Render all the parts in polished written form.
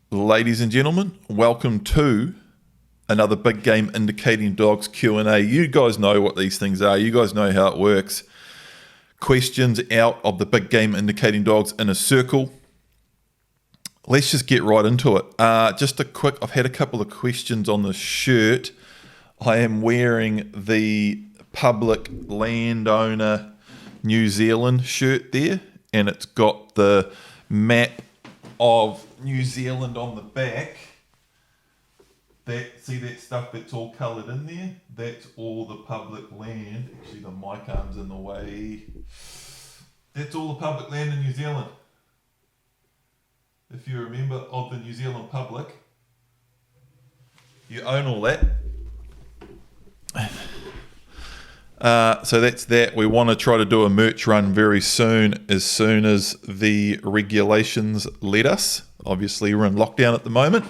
Ladies and gentlemen, welcome to another Big Game Indicating Dogs Q&A. You guys know what these things are. You guys know how it works. Questions out of the Big Game Indicating Dogs in a circle. Let's just get right into it. I've had a couple of questions on the shirt. I am wearing the Public Landowner New Zealand shirt there, and it's got the map of New Zealand on the back. See that stuff that's all coloured in there? That's all the public land. Actually, the mic arm's in the way. That's all the public land in New Zealand. If you're a member of the New Zealand public, you own all that. So that's that. We want to try to do a merch run very soon as the regulations let us. Obviously, we're in lockdown at the moment.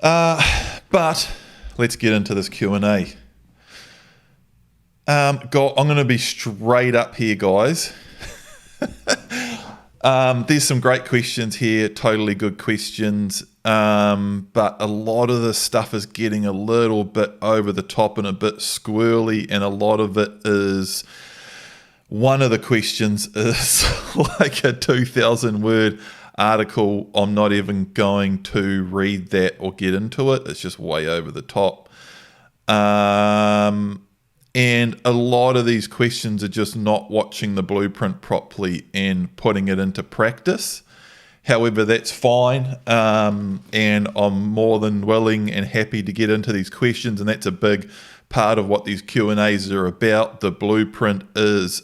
But let's get into this Q&A. I'm going to be straight up here, guys. There's some great questions here, totally good questions. But a lot of this stuff is getting a little bit over the top and a bit squirrely, and a lot of it is, one of the questions is like a 2,000 word article. I'm not even going to read that or get into it. It's just way over the top. And a lot of these questions are just not watching the blueprint properly and putting it into practice. However, that's fine, and I'm more than willing and happy to get into these questions, and that's a big part of what these Q&As are about. The blueprint is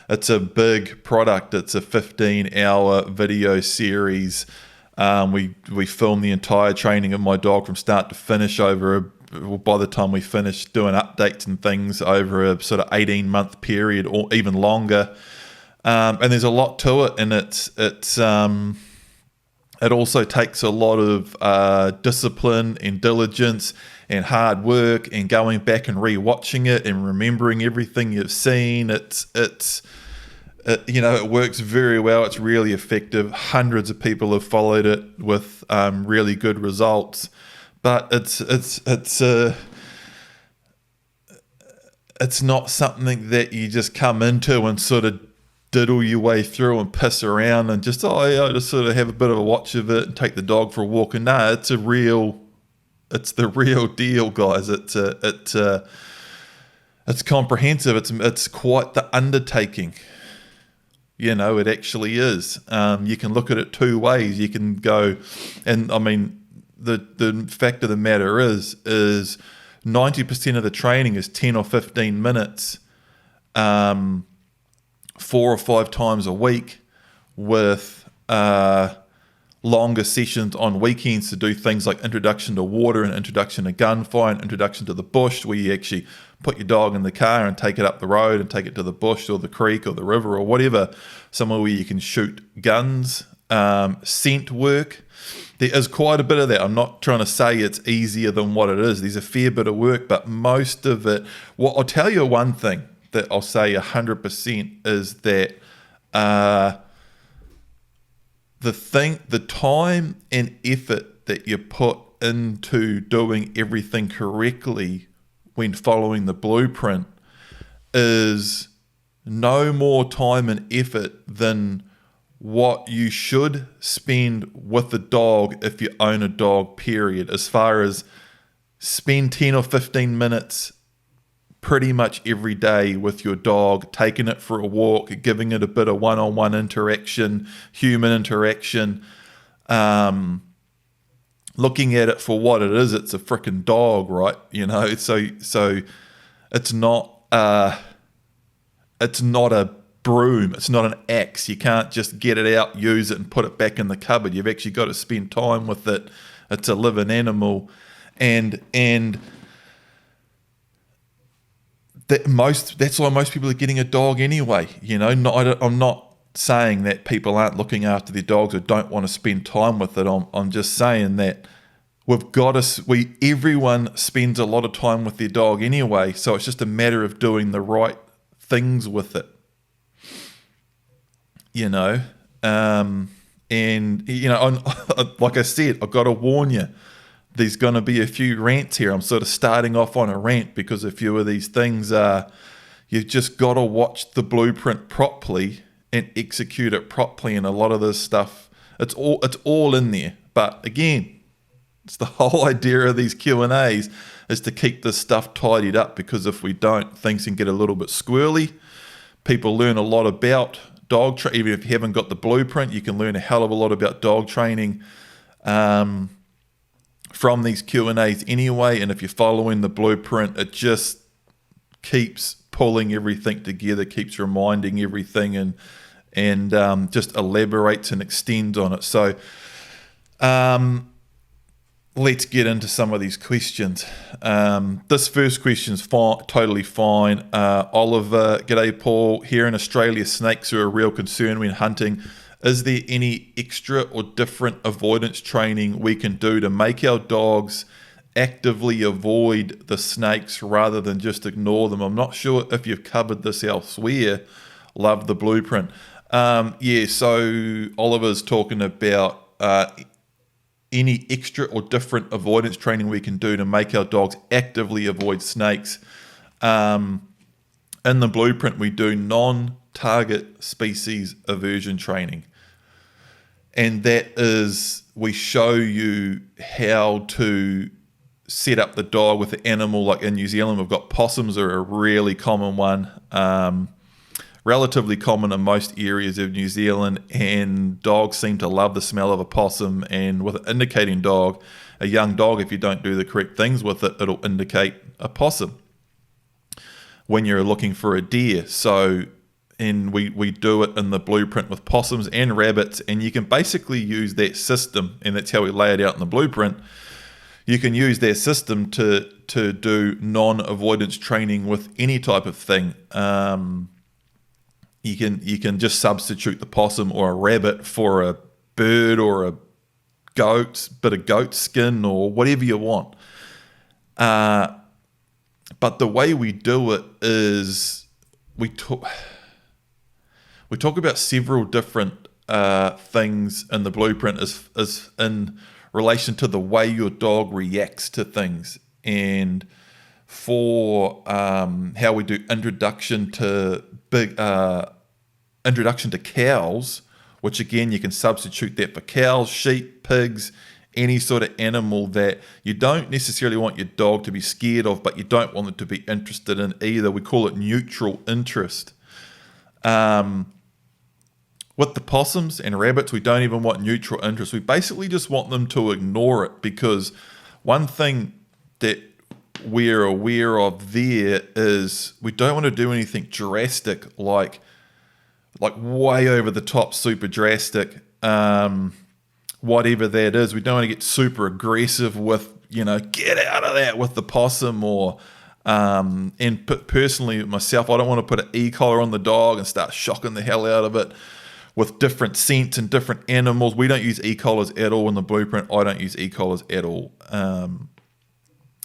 it's a big product. It's a 15-hour video series. We filmed the entire training of my dog from start to finish by the time we finished doing updates and things, over a sort of 18-month period or even longer. And there's a lot to it, and it also takes a lot of discipline and diligence and hard work and going back and re-watching it and remembering everything you've seen. It works very well. It's really effective. Hundreds of people have followed it with really good results. But it's not something that you just come into and sort of diddle your way through and piss around and just just sort of have a bit of a watch of it and take the dog for a walk. And no, it's the real deal, guys. It's comprehensive. It's quite the undertaking. It actually is. You can look at it two ways. You can go, and I mean, the fact of the matter is 90% of the training is 10 or 15 minutes, 4 or 5 times a week, with longer sessions on weekends to do things like introduction to water and introduction to gunfire and introduction to the bush, where you actually put your dog in the car and take it up the road and take it to the bush or the creek or the river or whatever, somewhere where you can shoot guns, scent work. There is quite a bit of that. I'm not trying to say it's easier than what it is. There's a fair bit of work, but most of it, I'll tell you one thing that I'll say 100% is that the time and effort that you put into doing everything correctly when following the blueprint is no more time and effort than what you should spend with the dog if you own a dog, period. As far as spend 10 or 15 minutes pretty much every day with your dog, taking it for a walk, giving it a bit of one-on-one interaction, human interaction, looking at it for what it is. It's a freaking dog, right? So it's not a broom. It's not an axe. You can't just get it out, use it, and put it back in the cupboard. You've actually got to spend time with it. It's a living animal, and that's why most people are getting a dog anyway. I'm not saying that people aren't looking after their dogs or don't want to spend time with it. I'm just saying that everyone spends a lot of time with their dog anyway. So it's just a matter of doing the right things with it. And, like I said, I've got to warn you, there's going to be a few rants here. I'm sort of starting off on a rant because a few of these things are, you've just got to watch the blueprint properly and execute it properly. And a lot of this stuff, it's all in there. But again, it's the whole idea of these Q&As is to keep this stuff tidied up, because if we don't, things can get a little bit squirrely. People learn a lot about dog training. Even if you haven't got the blueprint, you can learn a hell of a lot about dog training from these Q&As anyway. And if you're following the blueprint, it just keeps pulling everything together, keeps reminding everything, and just elaborates and extends on it. So let's get into some of these questions. This first question is totally fine. Oliver, g'day Paul. Here in Australia, snakes are a real concern when hunting. Is there any extra or different avoidance training we can do to make our dogs actively avoid the snakes rather than just ignore them? I'm not sure if you've covered this elsewhere. Love the blueprint. So Oliver's talking about any extra or different avoidance training we can do to make our dogs actively avoid snakes. In the blueprint, we do non-target species aversion training. And that is, we show you how to set up the dog with the animal. Like in New Zealand, we've got possums are a really common one. Relatively common in most areas of New Zealand, and dogs seem to love the smell of a possum. And with an indicating dog, a young dog, if you don't do the correct things with it, it'll indicate a possum when you're looking for a deer. So, and we do it in the blueprint with possums and rabbits, and you can basically use that system, and that's how we lay it out in the blueprint. You can use their system to do non-avoidance training with any type of thing. You can just substitute the possum or a rabbit for a bird or a bit of goat skin or whatever you want. But the way we do it is we talk about several different things in the blueprint is in relation to the way your dog reacts to things. And for how we do introduction to cows, which again, you can substitute that for cows, sheep, pigs, any sort of animal that you don't necessarily want your dog to be scared of, but you don't want it to be interested in either. We call it neutral interest. With the possums and rabbits, we don't even want neutral interest. We basically just want them to ignore it, because one thing that we're aware of there is we don't want to do anything drastic, like way over the top, super drastic, whatever that is. We don't want to get super aggressive with, get out of that with the possum, or personally myself, I don't want to put an e-collar on the dog and start shocking the hell out of it with different scents and different animals. We don't use e-collars at all in the blueprint. I don't use e-collars at all.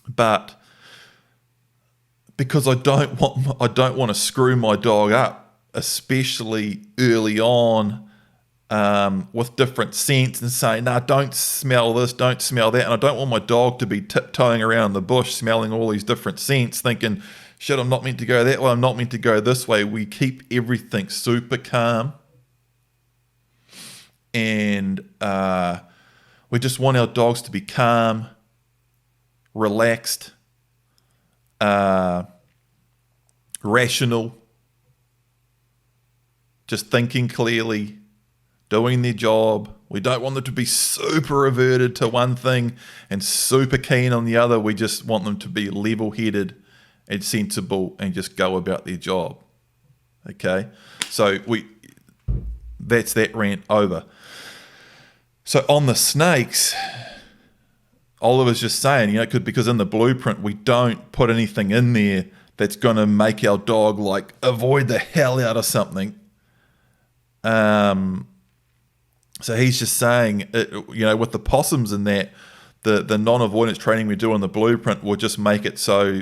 But because I don't want to screw my dog up, especially early on, with different scents, and say, no, don't smell this, don't smell that. And I don't want my dog to be tiptoeing around the bush smelling all these different scents, thinking, shit, I'm not meant to go that way, I'm not meant to go this way. We keep everything super calm, and we just want our dogs to be calm, relaxed, rational, just thinking clearly, doing their job. We don't want them to be super averted to one thing and super keen on the other. We just want them to be level-headed and sensible and just go about their job. Okay? So that's that rant over. So on the snakes, Oliver's just saying, because in the blueprint, we don't put anything in there that's going to make our dog avoid the hell out of something. So he's just saying, with the possums and that, the non-avoidance training we do on the blueprint will just make it so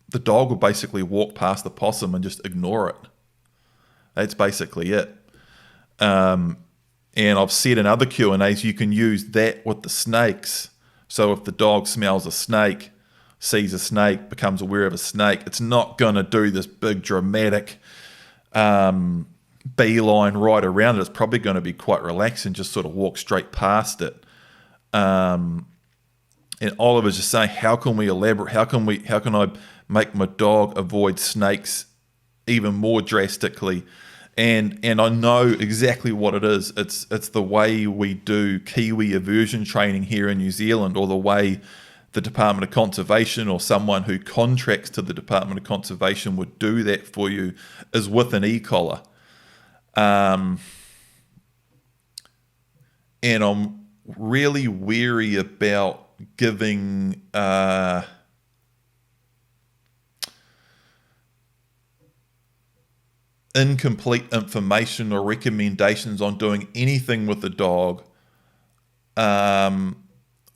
the dog will basically walk past the possum and just ignore it. That's basically it. And I've said in other Q&As, you can use that with the snakes. So if the dog smells a snake, sees a snake, becomes aware of a snake, it's not going to do this big dramatic beeline right around it. It's probably going to be quite relaxed and just sort of walk straight past it. And Oliver's just saying, how can we elaborate? How can I make my dog avoid snakes even more drastically? And I know exactly what it is. It's the way we do Kiwi aversion training here in New Zealand, or the way the Department of Conservation or someone who contracts to the Department of Conservation would do that for you, is with an e-collar. And I'm really wary about giving incomplete information or recommendations on doing anything with the dog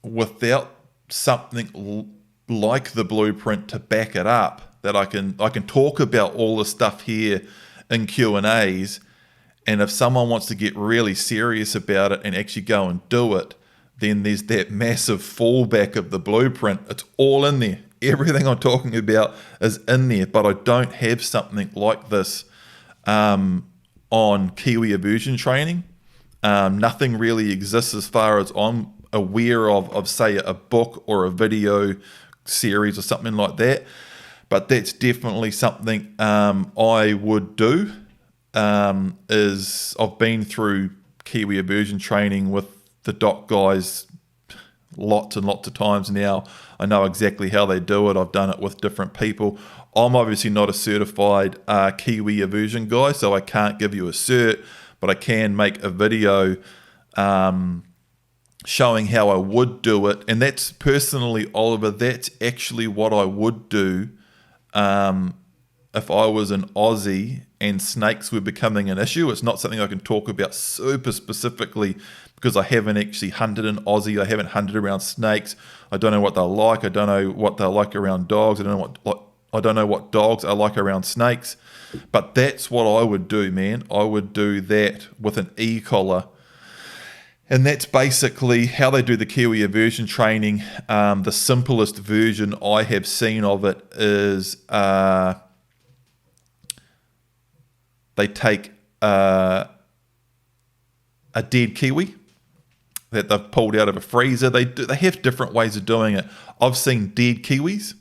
without something like the blueprint to back it up, that I can talk about all the stuff here in Q&As, and if someone wants to get really serious about it and actually go and do it, then there's that massive fallback of the blueprint. It's all in there. Everything I'm talking about is in there, but I don't have something like this on Kiwi aversion training. Nothing really exists as far as I'm aware of, say, a book or a video series or something like that. But that's definitely something I would do. Is I've been through Kiwi aversion training with the doc guys lots and lots of times now. I know exactly how they do it. I've done it with different people. I'm obviously not a certified Kiwi aversion guy, so I can't give you a cert, but I can make a video showing how I would do it. And that's personally, Oliver, that's actually what I would do if I was an Aussie and snakes were becoming an issue. It's not something I can talk about super specifically because I haven't actually hunted in Aussie. I haven't hunted around snakes. I don't know what they're like. I don't know what they're like around dogs. I don't know what dogs are like around snakes. But that's what I would do, man. I would do that with an e-collar. And that's basically how they do the Kiwi aversion training. The simplest version I have seen of it is they take a dead kiwi that they've pulled out of a freezer. They have different ways of doing it. I've seen dead kiwis,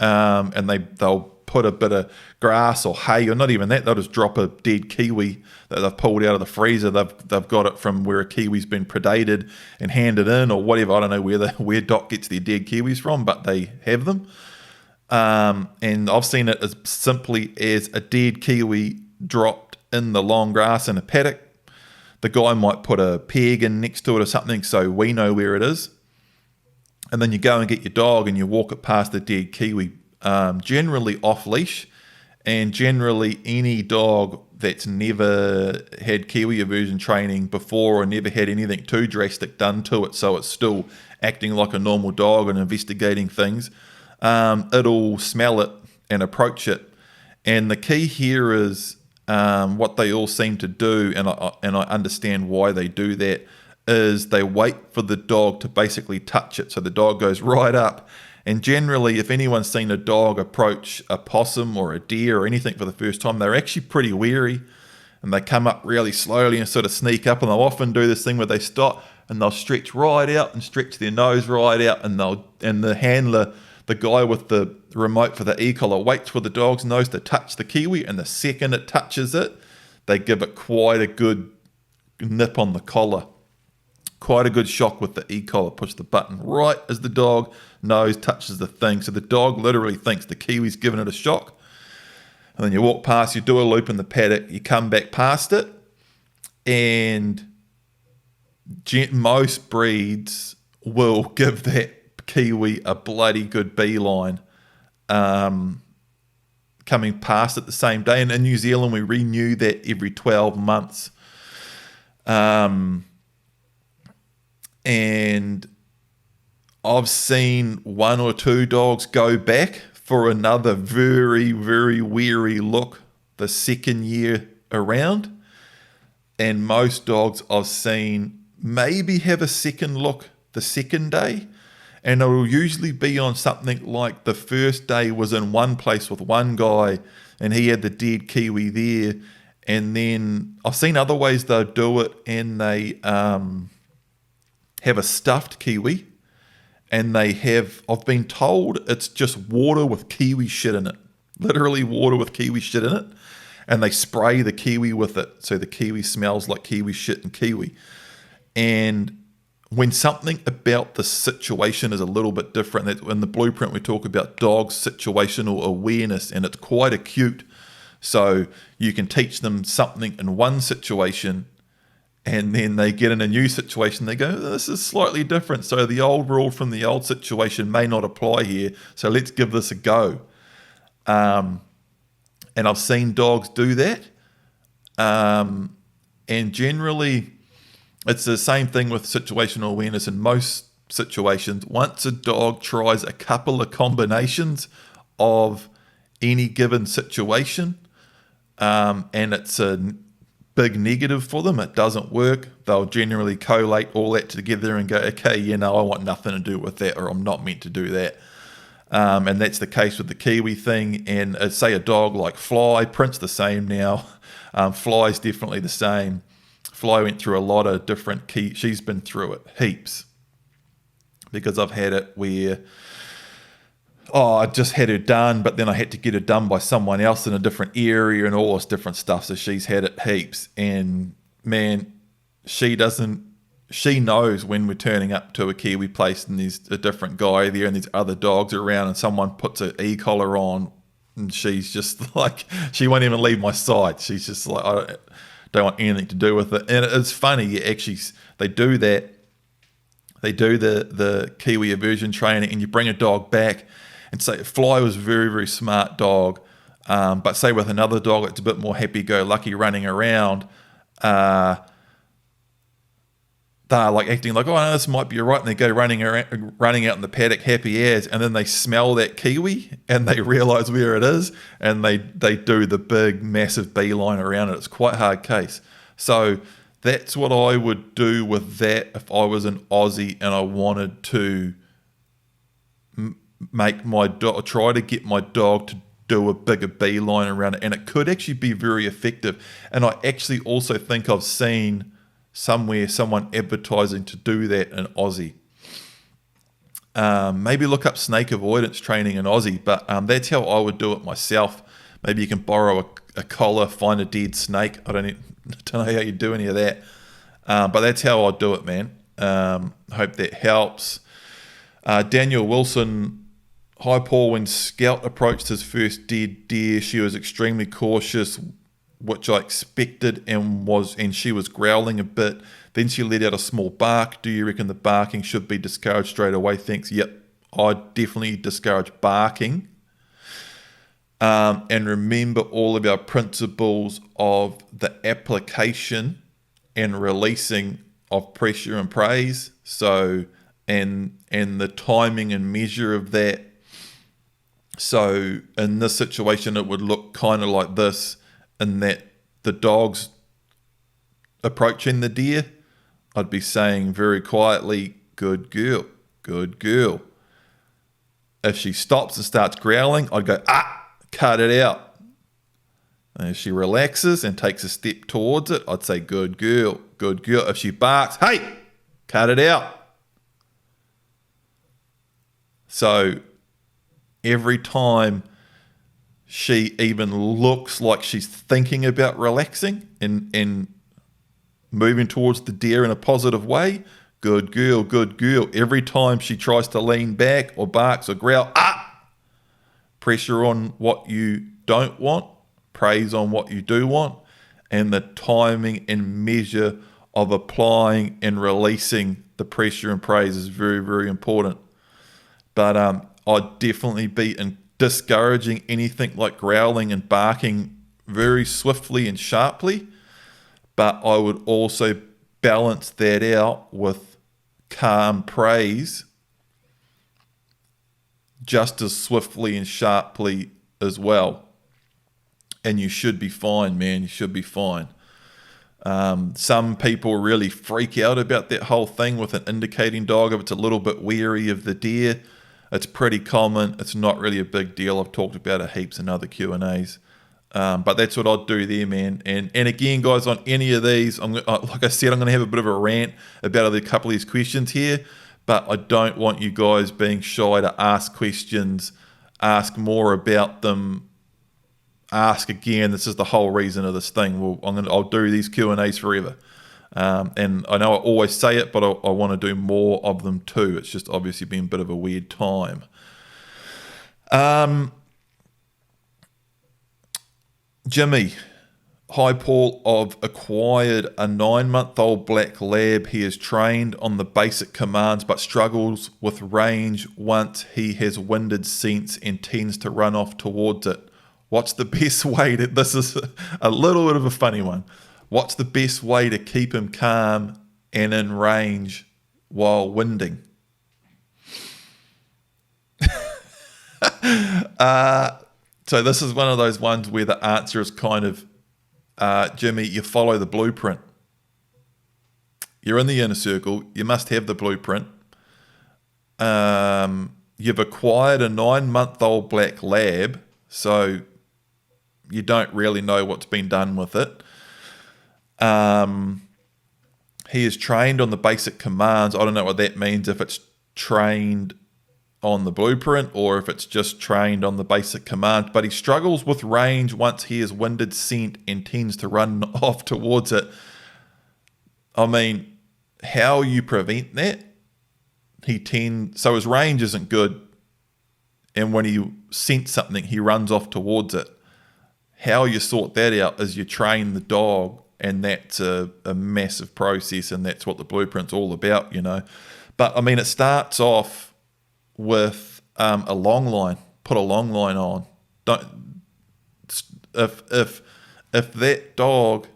and they'll put a bit of grass or hay, or not even that. They'll just drop a dead kiwi that they've pulled out of the freezer. They've got it from where a kiwi's been predated and handed in, or whatever. I don't know where Doc gets their dead kiwis from, but they have them. And I've seen it as simply as a dead kiwi dropped in the long grass in a paddock. The guy might put a peg in next to it or something so we know where it is. And then you go and get your dog and you walk it past the dead kiwi, generally off leash. And generally any dog that's never had Kiwi aversion training before or never had anything too drastic done to it, so it's still acting like a normal dog and investigating things, it'll smell it and approach it. And the key here is what they all seem to do, and I understand why they do that, is they wait for the dog to basically touch it. So the dog goes right up. And generally, if anyone's seen a dog approach a possum or a deer or anything for the first time, they're actually pretty wary. And they come up really slowly and sort of sneak up. And they'll often do this thing where they stop and they'll stretch right out and stretch their nose right out. And the handler, the guy with the remote for the e-collar, waits for the dog's nose to touch the kiwi. And the second it touches it, they give it quite a good nip on the collar. Quite a good shock with the e-collar. Push the button right as the dog nose touches the thing. So the dog literally thinks the kiwi's giving it a shock. And then you walk past, you do a loop in the paddock, you come back past it, and most breeds will give that kiwi a bloody good beeline coming past it the same day. And in New Zealand, we renew that every 12 months. And I've seen one or two dogs go back for another very, very wary look the second year around. And most dogs I've seen maybe have a second look the second day. And it will usually be on something like the first day was in one place with one guy and he had the dead kiwi there. And then I've seen other ways they'll do it, and they have a stuffed kiwi, and I've been told it's just water with kiwi shit in it. Literally water with kiwi shit in it. And they spray the kiwi with it so the kiwi smells like kiwi shit and kiwi. And when something about the situation is a little bit different, in the blueprint we talk about dogs' situational awareness, and it's quite acute. So you can teach them something in one situation, and then they get in a new situation, they go, this is slightly different. So the old rule from the old situation may not apply here, so let's give this a go. And I've seen dogs do that. And generally, it's the same thing with situational awareness in most situations. Once a dog tries a couple of combinations of any given situation, and it's a big negative for them, it doesn't work, they'll generally collate all that together and go, okay, I want nothing to do with that, or I'm not meant to do that. And that's the case with the kiwi thing. And say a dog like Fly, Print's the same now. Fly's definitely the same. Fly went through a lot of different she's been through it heaps, because I've had it where I just had her done, but then I had to get her done by someone else in a different area and all this different stuff. So she's had it heaps, and man, she knows when we're turning up to a kiwi place and there's a different guy there and there's other dogs around and someone puts an e-collar on, and she's just like, she won't even leave my side. She's just like, I don't want anything to do with it. And it's funny, actually, they do that. They do the kiwi aversion training, and you bring a dog back, and say Fly was a very, very smart dog, but say with another dog it's a bit more happy-go-lucky running around, they're like acting like, oh no, this might be all right, and they go running out in the paddock happy as, and then they smell that kiwi and they realise where it is, and they do the big massive beeline around it. It's quite a hard case. So that's what I would do with that if I was an Aussie and I wanted to make my dog, try to get my dog to do a bigger beeline around it, and it could actually be very effective. And I actually also think I've seen somewhere someone advertising to do that in Aussie. Maybe look up snake avoidance training in Aussie, but that's how I would do it myself. Maybe you can borrow a collar, find a dead snake. I don't know how you do any of that, but that's how I'd do it, man. Hope that helps. Daniel Wilson, hi Paul, when Scout approached his first dead deer, she was extremely cautious, which I expected, and she was growling a bit. Then she let out a small bark. Do you reckon the barking should be discouraged straight away? Thanks. Yep, I'd definitely discourage barking. And remember all of our principles of the application and releasing of pressure and praise. So, and the timing and measure of that. So in this situation, it would look kind of like this, in that the dog's approaching the deer, I'd be saying very quietly, good girl, good girl. If she stops and starts growling, I'd go, cut it out. And if she relaxes and takes a step towards it, I'd say, good girl, good girl. If she barks, hey, cut it out. So every time she even looks like she's thinking about relaxing and moving towards the deer in a positive way, good girl, good girl. Every time she tries to lean back or barks or growl, pressure on what you don't want, praise on what you do want, and the timing and measure of applying and releasing the pressure and praise is very, very important. But I'd definitely be discouraging anything like growling and barking very swiftly and sharply, but I would also balance that out with calm praise just as swiftly and sharply as well. And you should be fine, man. You should be fine. Some people really freak out about that whole thing with an indicating dog if it's a little bit wary of the deer. It's pretty common. It's not really a big deal. I've talked about it heaps in other Q&As. But that's what I'd do there, man. And again, guys, on any of these, like I said, I'm going to have a bit of a rant about a couple of these questions here. But I don't want you guys being shy to ask questions, ask more about them, ask again. This is the whole reason of this thing. I'll do these Q&As forever. And I know I always say it, but I want to do more of them too. It's just obviously been a bit of a weird time. Jimmy, hi Paul, I've acquired a 9-month-old black lab. He is trained on the basic commands but struggles with range once he has winded scents and tends to run off towards it. What's the best way to, this is a little bit of a funny one. What's the best way to keep him calm and in range while winding? So this is one of those ones where the answer is kind of, Jimmy, you follow the blueprint. You're in the inner circle. You must have the blueprint. You've acquired a 9-month-old black lab, so you don't really know what's been done with it. He is trained on the basic commands. I don't know what that means, if it's trained on the blueprint or if it's just trained on the basic command, but he struggles with range once he has winded scent and tends to run off towards it. I mean, how you prevent that? So his range isn't good, and when he scents something, he runs off towards it. How you sort that out is you train the dog, and that's a massive process, and that's what the blueprint's all about, you know. But I mean, it starts off with a long line. Put a long line on. If that dog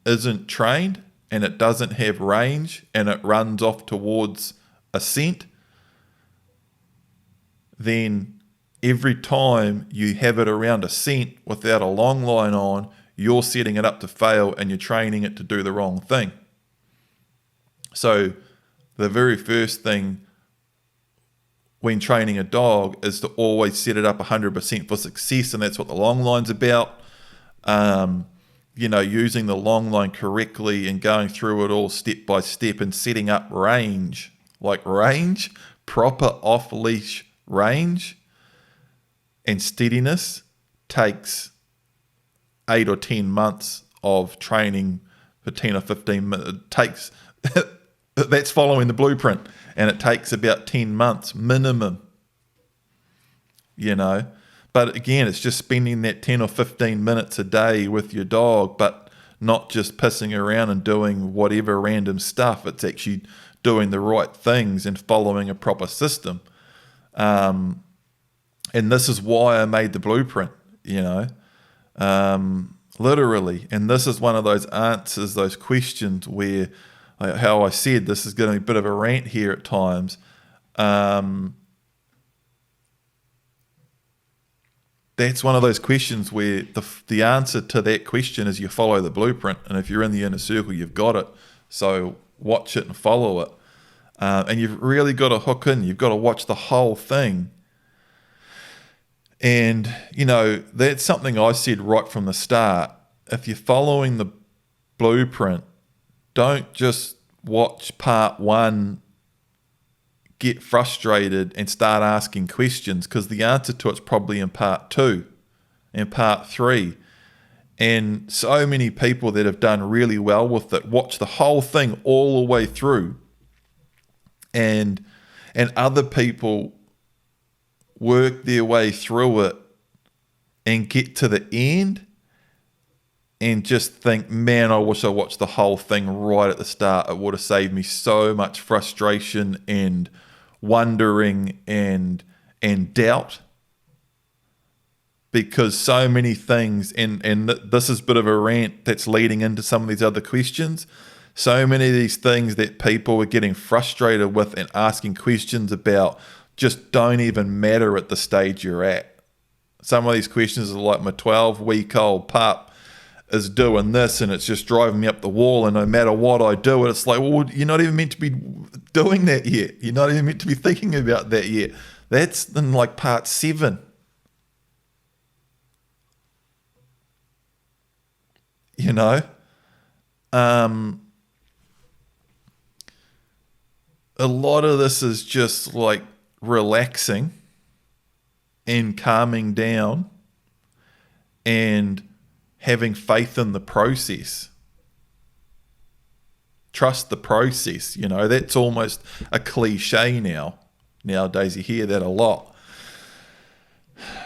isn't trained and it doesn't have range and it runs off towards a scent, then every time you have it around a scent without a long line on, you're setting it up to fail and you're training it to do the wrong thing. So the very first thing when training a dog is to always set it up 100% for success, and that's what the long line's about. Using the long line correctly and going through it all step by step and setting up range, proper off-leash range and steadiness takes 8 or 10 months of training for 10 or 15 minutes. That's following the blueprint, and it takes about 10 months minimum, But again, it's just spending that 10 or 15 minutes a day with your dog, but not just pissing around and doing whatever random stuff. It's actually doing the right things and following a proper system. And this is why I made the blueprint, literally. And this is one of those answers, those questions where, how I said, this is going to be a bit of a rant here at times. That's one of those questions where the answer to that question is you follow the blueprint. And if you're in the inner circle, you've got it. So watch it and follow it. And you've really got to hook in. You've got to watch the whole thing. And, that's something I said right from the start. If you're following the blueprint, don't just watch part 1, get frustrated and start asking questions, because the answer to it's probably in part 2 and part 3. And so many people that have done really well with it watch the whole thing all the way through, and other people work their way through it and get to the end and just think, man, I wish I watched the whole thing right at the start. It would have saved me so much frustration and wondering and doubt, because so many things, and this is a bit of a rant that's leading into some of these other questions. So many of these things that people are getting frustrated with and asking questions about just don't even matter at the stage you're at. Some of these questions are like, my 12-week-old pup is doing this and it's just driving me up the wall, and no matter what I do, it's like, well, you're not even meant to be doing that yet. You're not even meant to be thinking about that yet. That's in like part 7. You know? A lot of this is just like relaxing and calming down and having faith in the process. Trust the process. You know, that's almost a cliche nowadays. You hear that a lot,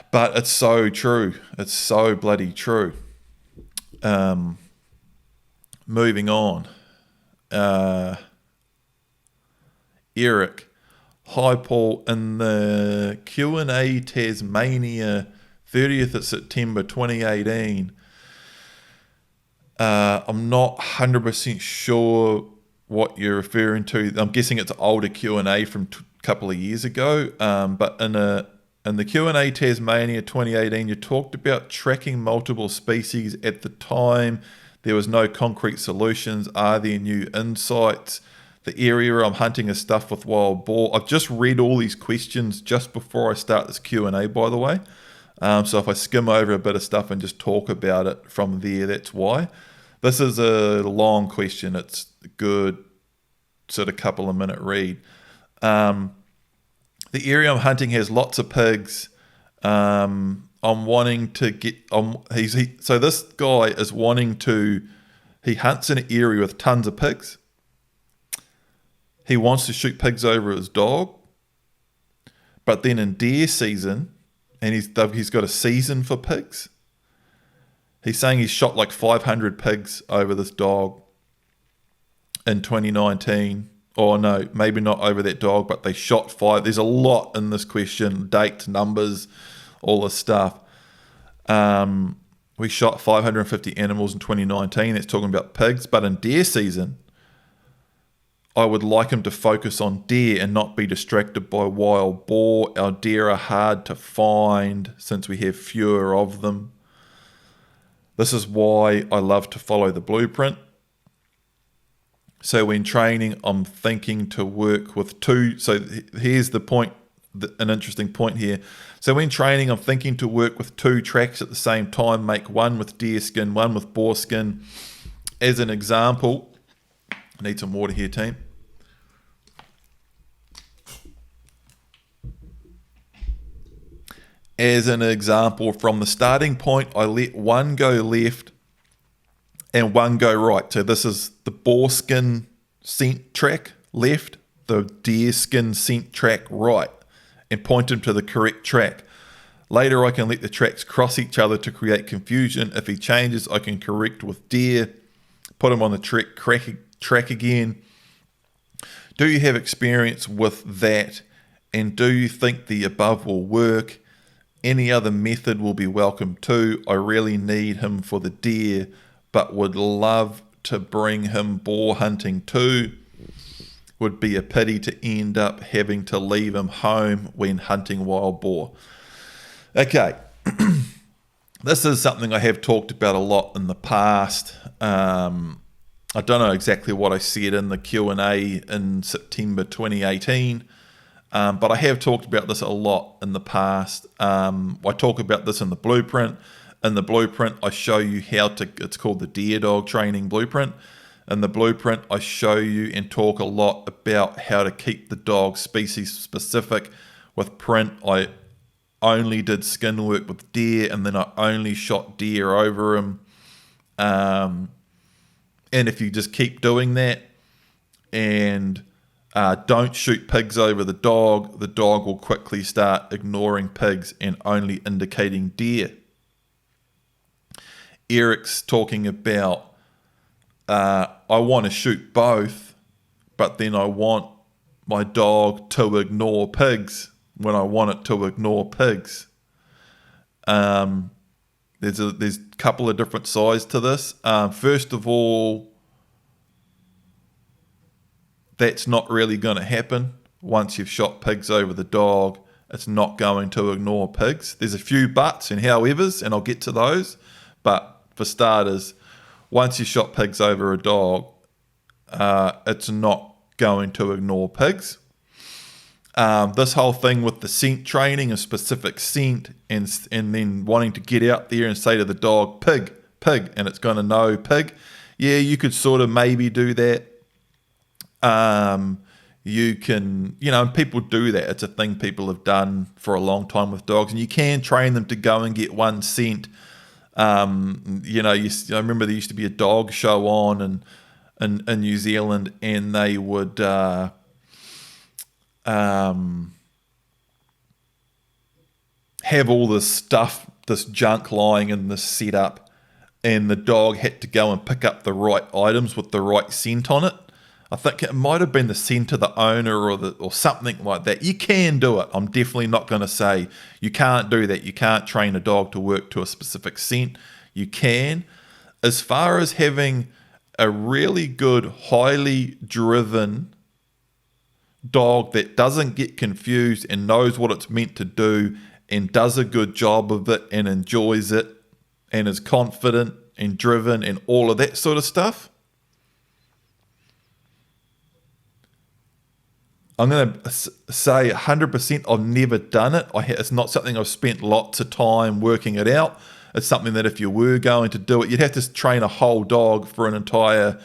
but it's so true. It's so bloody true. Moving on. Eric, hi Paul, in the QnA Tasmania 30th of September 2018, I'm not 100% sure what you're referring to. I'm guessing it's older QnA from a couple of years ago, but in the QnA Tasmania 2018, you talked about tracking multiple species. At the time, there was no concrete solutions. Are there new insights? The area I'm hunting is stuffed with wild boar. I've just read all these questions just before I start this Q&A, by the way. So if I skim over a bit of stuff and just talk about it from there, that's why. This is a long question. It's a good sort of couple of minute read. The area I'm hunting has lots of pigs. I'm wanting to get... So this guy is wanting to... He hunts in an area with tons of pigs. He wants to shoot pigs over his dog. But then in deer season, and he's got a season for pigs, he's saying he's shot like 500 pigs over this dog in 2019. Or no, maybe not over that dog, but they shot 5. There's a lot in this question, dates, numbers, all this stuff. We shot 550 animals in 2019. That's talking about pigs. But in deer season, I would like him to focus on deer and not be distracted by wild boar. Our deer are hard to find since we have fewer of them. This is why I love to follow the blueprint. So when training, I'm thinking to work with 2. So here's the point, an interesting point here. So when training, I'm thinking to work with 2 tracks at the same time, make one with deer skin, one with boar skin. As an example, I need some water here, team. As an example, from the starting point, I let one go left and one go right. So this is the boar skin scent track left, the deer skin scent track right, and point him to the correct track. Later, I can let the tracks cross each other to create confusion. If he changes, I can correct with deer, put him on the track again. Do you have experience with that? And do you think the above will work? Any other method will be welcome too. I really need him for the deer, but would love to bring him boar hunting too. Would be a pity to end up having to leave him home when hunting wild boar. Okay, this is something I have talked about a lot in the past. I don't know exactly what I said in the Q&A in September 2018, but I have talked about this a lot in the past. I talk about this in the blueprint. In the blueprint, I show you how to, it's called the Deer Dog Training Blueprint. In the blueprint, I show you and talk a lot about how to keep the dog species specific. With print, I only did skin work with deer, and then I only shot deer over him. And if you just keep doing that and don't shoot pigs over the dog will quickly start ignoring pigs and only indicating deer. Eric's talking about, I want to shoot both, but then I want my dog to ignore pigs when I want it to ignore pigs. There's a couple of different sides to this. First of all, that's not really going to happen. Once you've shot pigs over the dog, it's not going to ignore pigs. There's a few buts and howevers, and I'll get to those. But for starters, once you shot pigs over a dog, it's not going to ignore pigs. This whole thing with the scent training, a specific scent, and then wanting to get out there and say to the dog, pig, pig, and it's going to know pig. Yeah, you could sort of maybe do that. You can, and people do that. It's a thing people have done for a long time with dogs, and you can train them to go and get one scent. I remember there used to be a dog show on in New Zealand, and they would have all this stuff, this junk lying in this setup, and the dog had to go and pick up the right items with the right scent on it. I think it might have been the scent of the owner or something like that. You can do it. I'm definitely not going to say you can't do that. You can't train a dog to work to a specific scent. You can. As far as having a really good, highly driven dog that doesn't get confused and knows what it's meant to do and does a good job of it and enjoys it and is confident and driven and all of that sort of stuff, I'm going to say 100% I've never done it. It's not something I've spent lots of time working it out. It's something that if you were going to do it, you'd have to train a whole dog for an entire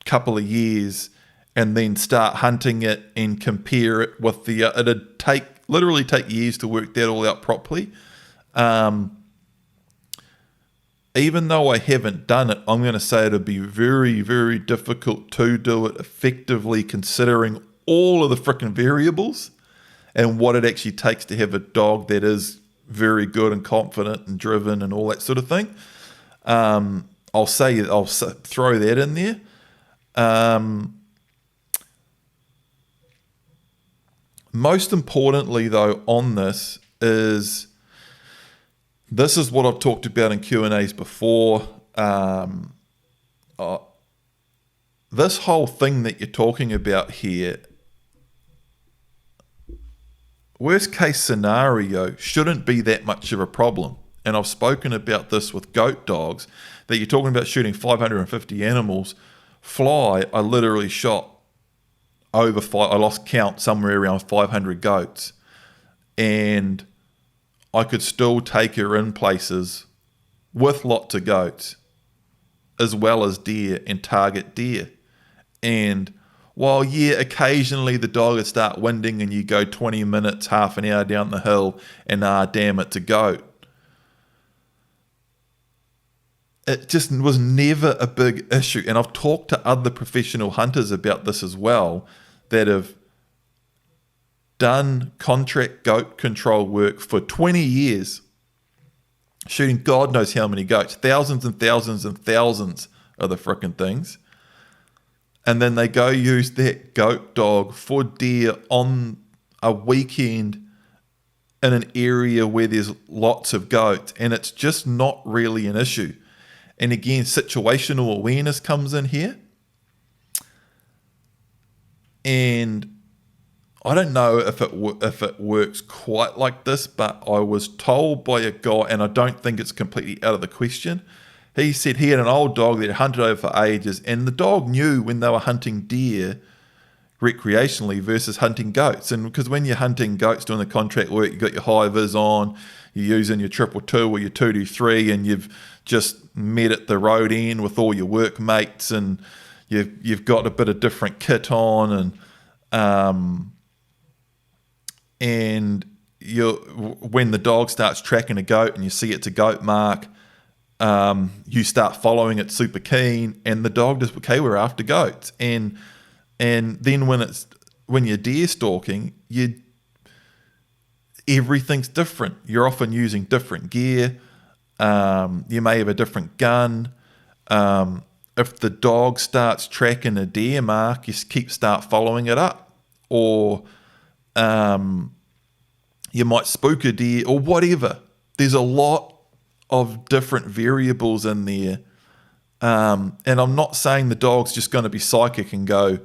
couple of years and then start hunting it and compare it with the... It'd literally take years to work that all out properly. Even though I haven't done it, I'm going to say it'd be very, very difficult to do it effectively considering all of the freaking variables and what it actually takes to have a dog that is very good and confident and driven and all that sort of thing. I'll throw that in there. Most importantly, though, on this is what I've talked about in Q&As before. This whole thing that you're talking about here, worst case scenario, shouldn't be that much of a problem. And I've spoken about this with goat dogs, that you're talking about shooting 550 animals. Fly, I literally shot I lost count somewhere around 500 goats. And I could still take her in places with lots of goats, as well as deer, and target deer. And while, yeah, occasionally the dog would start winding and you go 20 minutes, half an hour down the hill and damn, it's a goat. It just was never a big issue. And I've talked to other professional hunters about this as well that have done contract goat control work for 20 years, shooting God knows how many goats, thousands and thousands and thousands of the frickin' things. And then they go use that goat dog for deer on a weekend in an area where there's lots of goats, and it's just not really an issue. And again, situational awareness comes in here. And I don't know if it works quite like this, but I was told by a guy, and I don't think it's completely out of the question. He said he had an old dog that hunted over for ages, and the dog knew when they were hunting deer recreationally versus hunting goats. And because when you're hunting goats doing the contract work, you've got your high vis on, you're using your 222 or your 223, and you've just met at the road end with all your workmates, and you've got a bit of different kit on, and when the dog starts tracking a goat and you see it's a goat mark, you start following it super keen, and the dog just, okay, we're after goats. And then when you're deer stalking, everything's different. You're often using different gear. You may have a different gun. If the dog starts tracking a deer mark, you start following it up. Or you might spook a deer or whatever. There's a lot of different variables in there. And I'm not saying the dog's just going to be psychic and go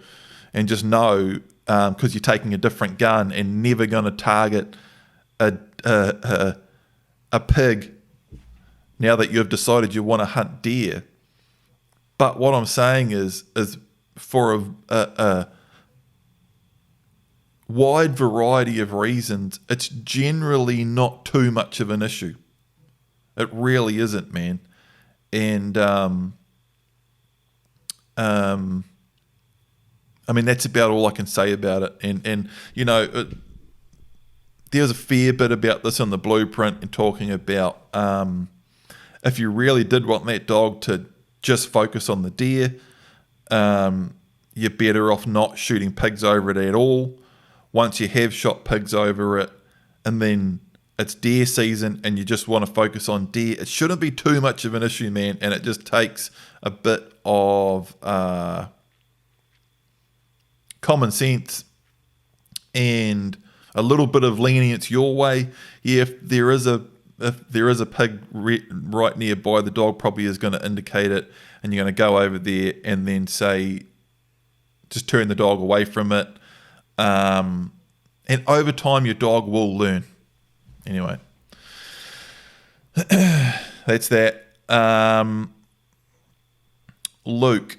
and just know because you're taking a different gun and never going to target a pig now that you've decided you want to hunt deer. But what I'm saying is for a wide variety of reasons, it's generally not too much of an issue. It really isn't, man. And I mean, that's about all I can say about it. And you know, there's a fair bit about this in the blueprint and talking about if you really did want that dog to just focus on the deer, you're better off not shooting pigs over it at all. Once you have shot pigs over it, and then it's deer season and you just want to focus on deer, it shouldn't be too much of an issue, man. And it just takes a bit of common sense and a little bit of lenience your way. Yeah, if there is a pig right nearby, the dog probably is going to indicate it, and you're going to go over there and then say, just turn the dog away from it. And over time, your dog will learn. Anyway, that's that. Luke,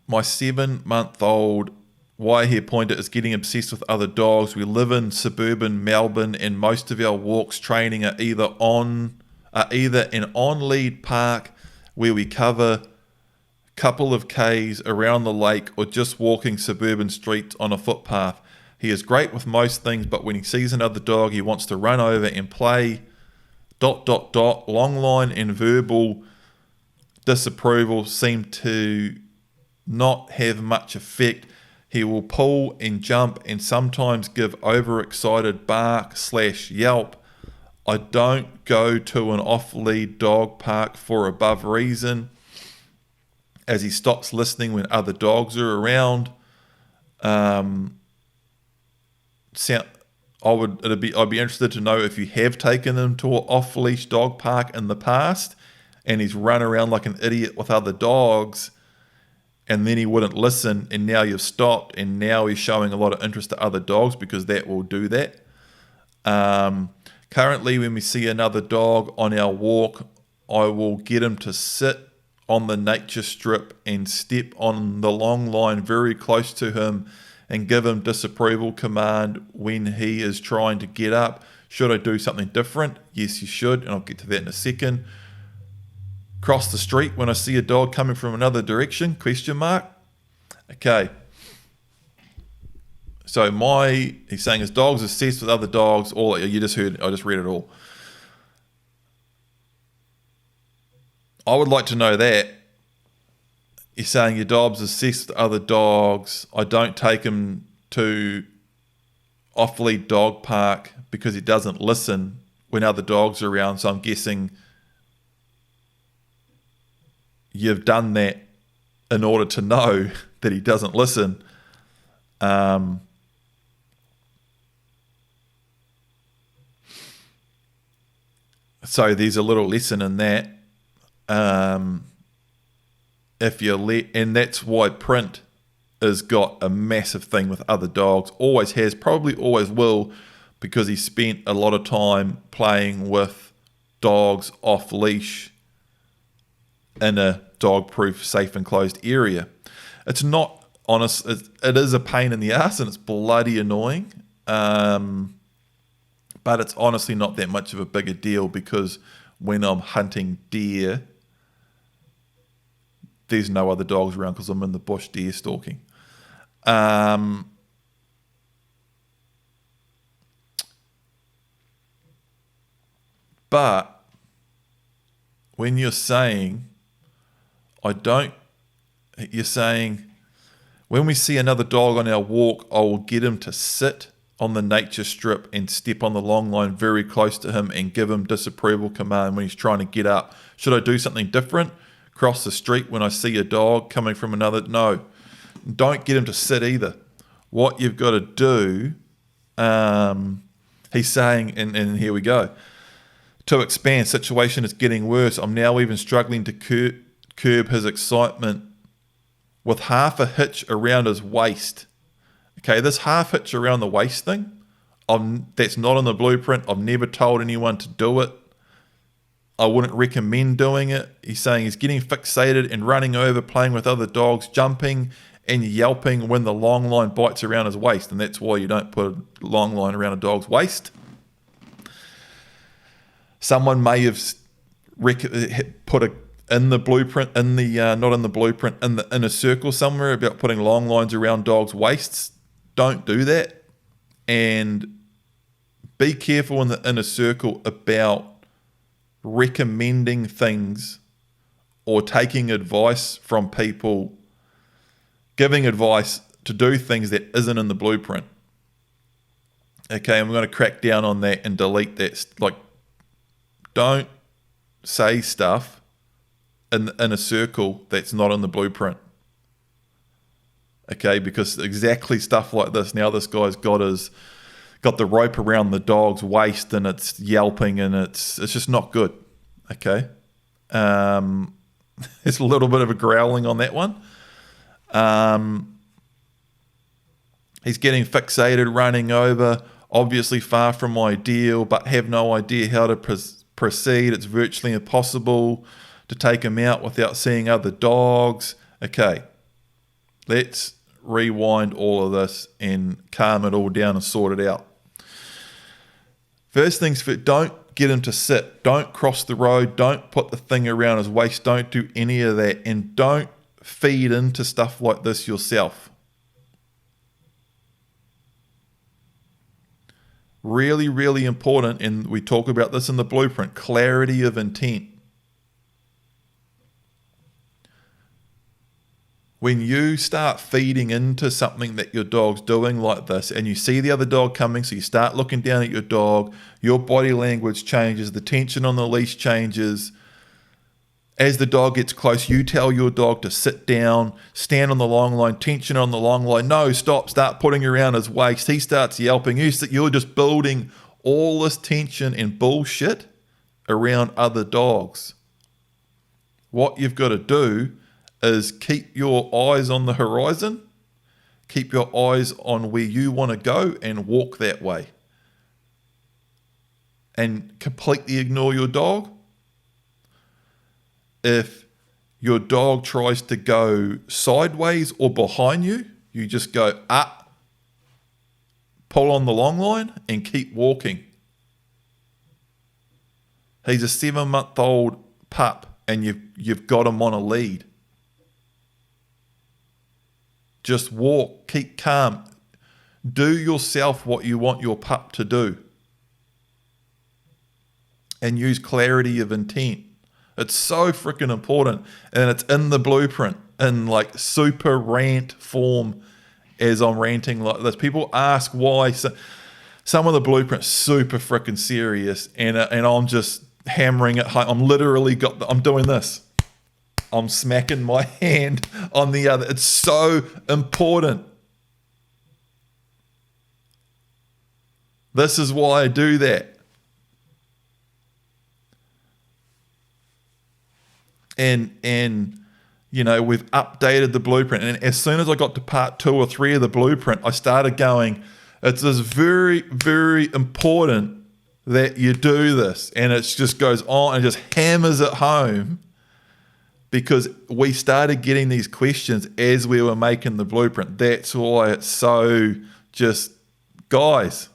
my 7-month-old Waihe pointer is getting obsessed with other dogs. We live in suburban Melbourne, and most of our walks training are either an on-lead park where we cover a couple of Ks around the lake, or just walking suburban streets on a footpath. He is great with most things, but when he sees another dog, he wants to run over and play ... Long line and verbal disapproval seem to not have much effect. He will pull and jump and sometimes give overexcited bark/yelp. I don't go to an off-lead dog park for above reason, as he stops listening when other dogs are around. I'd be interested to know if you have taken him to an off-leash dog park in the past and he's run around like an idiot with other dogs, and then he wouldn't listen, and now you've stopped, and now he's showing a lot of interest to other dogs, because that will do that. Currently, when we see another dog on our walk, I will get him to sit on the nature strip and step on the long line very close to him and give him disapproval command when he is trying to get up. Should I do something different? Yes, you should, and I'll get to that in a second. Cross the street when I see a dog coming from another direction? ? Okay. So he's saying his dog's obsessed with other dogs. All you just heard, I just read it all. I would like to know that. You're saying your dog's obsessed with other dogs. I don't take him to off-lead dog park because he doesn't listen when other dogs are around. So I'm guessing you've done that in order to know that he doesn't listen. So there's a little lesson in that. And that's why Print has got a massive thing with other dogs. Always has, probably always will, because he spent a lot of time playing with dogs off leash in a dog-proof, safe and closed area. It's not honest. It is a pain in the ass, and it's bloody annoying. But it's honestly not that much of a bigger deal, because when I'm hunting deer, there's no other dogs around because I'm in the bush deer stalking. But when you're saying, you're saying, when we see another dog on our walk, I will get him to sit on the nature strip and step on the long line very close to him and give him disapproval command when he's trying to get up. Should I do something different? Cross the street when I see a dog coming from another? No. Don't get him to sit either. What you've got to do, he's saying, and here we go, to expand, situation is getting worse. I'm now even struggling to curb his excitement with half a hitch around his waist. Okay, this half hitch around the waist thing, That's not in the blueprint. I've never told anyone to do it. I wouldn't recommend doing it. He's saying he's getting fixated and running over, playing with other dogs, jumping and yelping when the long line bites around his waist. And that's why you don't put a long line around a dog's waist. Someone may have put in the blueprint, not in the blueprint, in a circle somewhere about putting long lines around dogs' waists. Don't do that. And be careful in the inner circle about recommending things or taking advice from people, giving advice to do things that isn't in the blueprint. Okay, and we're going to crack down on that and delete that. Like, don't say stuff in a circle that's not in the blueprint. Okay, because exactly stuff like this. Now this guy's got the rope around the dog's waist and it's yelping and it's just not good. Okay, there's a little bit of a growling on that one. He's getting fixated, running over. Obviously far from ideal, but have no idea how to proceed. It's virtually impossible to take him out without seeing other dogs. Okay, let's rewind all of this and calm it all down and sort it out. First things first, don't get him to sit. Don't cross the road. Don't put the thing around his waist. Don't do any of that. And don't feed into stuff like this yourself. Really, really important, and we talk about this in the blueprint, clarity of intent. When you start feeding into something that your dog's doing like this, and you see the other dog coming, so you start looking down at your dog, your body language changes, the tension on the leash changes. As the dog gets close, you tell your dog to sit down, stand on the long line, tension on the long line. No, stop, start putting around his waist. He starts yelping. You're just building all this tension and bullshit around other dogs. What you've got to do is keep your eyes on the horizon, keep your eyes on where you want to go and walk that way. And completely ignore your dog. If your dog tries to go sideways or behind you, you just go up, pull on the long line and keep walking. He's a 7-month-old pup and you've got him on a lead. Just walk, keep calm. Do yourself what you want your pup to do. And use clarity of intent. It's so freaking important. And it's in the blueprint in like super rant form as I'm ranting like this. People ask why some of the blueprint's super freaking serious and I'm just hammering it home. I'm doing this. I'm smacking my hand on the other. It's so important. This is why I do that. And you know, we've updated the blueprint. And as soon as I got to part 2 or 3 of the blueprint, I started going, it's just very, very important that you do this. And it just goes on and just hammers it home. Because we started getting these questions as we were making the blueprint. That's why it's so just, guys,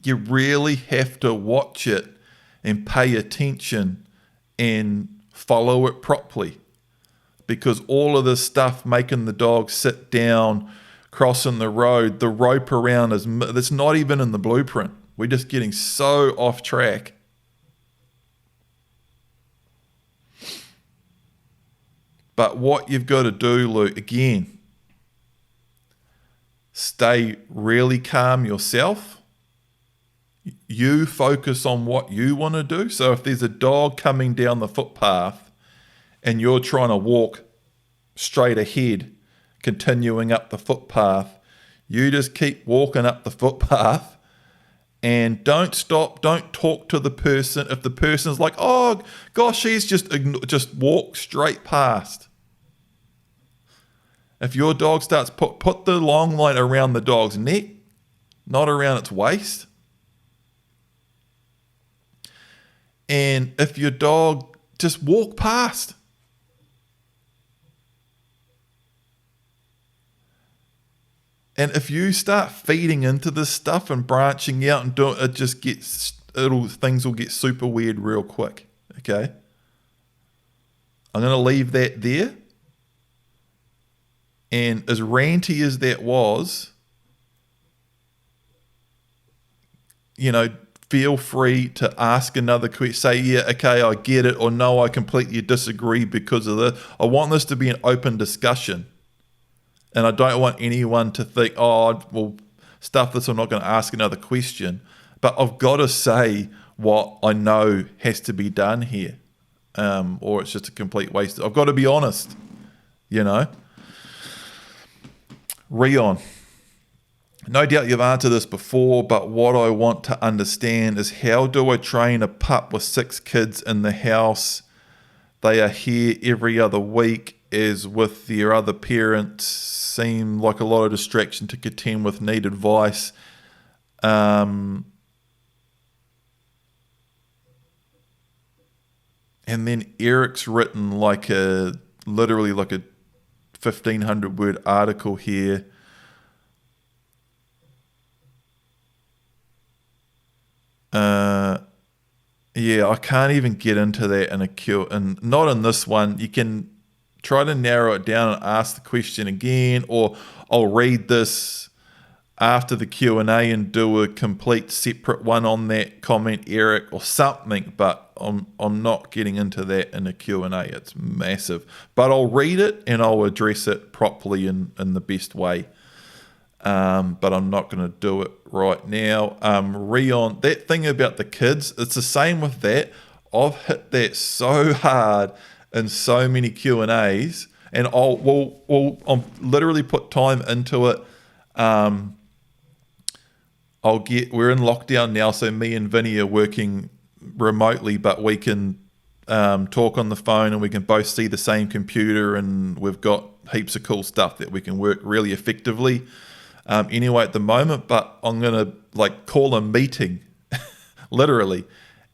you really have to watch it and pay attention and follow it properly. Because all of this stuff, making the dog sit down, crossing the road, the rope around, that's not even in the blueprint. We're just getting so off track. But what you've got to do, Luke, again, stay really calm yourself. You focus on what you want to do. So if there's a dog coming down the footpath and you're trying to walk straight ahead, continuing up the footpath, you just keep walking up the footpath. And don't stop, don't talk to the person. If the person's like, oh, gosh, just walk straight past. If your dog starts, put the long line around the dog's neck, not around its waist. And if your dog, just walk past. And if you start feeding into this stuff and branching out and doing it, things will get super weird real quick. Okay. I'm going to leave that there. And as ranty as that was, feel free to ask another question. Say, yeah, okay, I get it, or no, I completely disagree because of this. I want this to be an open discussion. And I don't want anyone to think, stuff this, I'm not going to ask another question. But I've got to say what I know has to be done here. Or it's just a complete waste. I've got to be honest, Rion, no doubt you've answered this before, but what I want to understand is, how do I train a pup with 6 kids in the house? They are here every other week, as with their other parents. Seem like a lot of distraction to contend with. Need advice. And then Eric's written literally like a 1,500 word article here. Yeah, I can't even get into that in a Q, and not in this one. You can try to narrow it down and ask the question again, or I'll read this after the Q&A and do a complete separate one on that comment, Eric, or something. But I'm not getting into that in a Q&A. It's massive. But I'll read it and I'll address it properly in the best way. But I'm not going to do it right now. Rion, that thing about the kids, it's the same with that. I've hit that so hard in so many Q&As, and I'll literally put time into it. We're in lockdown now, so me and Vinny are working remotely, but we can talk on the phone and we can both see the same computer, and we've got heaps of cool stuff that we can work really effectively. Anyway, at the moment, but I'm going to call a meeting, literally,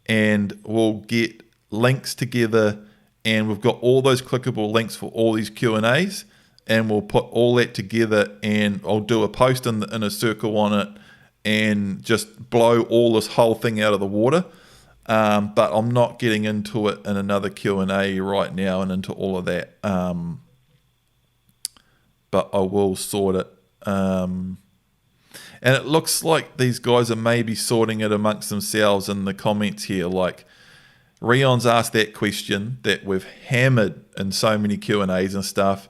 and we'll get links together, and we've got all those clickable links for all these Q&As, and we'll put all that together, and I'll do a post in the inner circle on it and just blow all this whole thing out of the water. But I'm not getting into it in another Q&A right now and into all of that. But I will sort it. And it looks like these guys are maybe sorting it amongst themselves in the comments here. Like, Rion's asked that question that we've hammered in so many Q&As and stuff.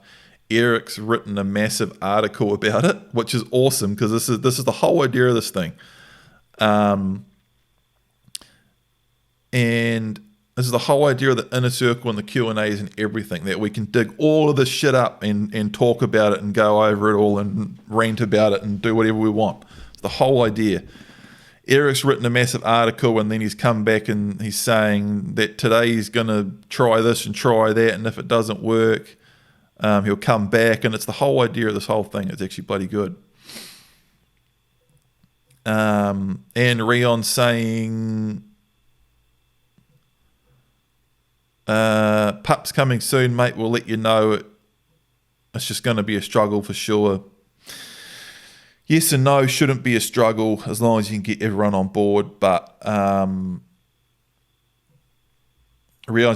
Eric's written a massive article about it, which is awesome, because this is the whole idea of this thing. And this is the whole idea of the inner circle and the Q&As and everything, that we can dig all of this shit up and talk about it and go over it all and rant about it and do whatever we want. It's the whole idea. Eric's written a massive article, and then he's come back and he's saying that today he's going to try this and try that, and if it doesn't work, he'll come back. And it's the whole idea of this whole thing. It's actually bloody good. And Rion's saying, pup's coming soon, mate. We'll let you know. It's just going to be a struggle for sure. Yes and no, shouldn't be a struggle as long as you can get everyone on board. But Rion's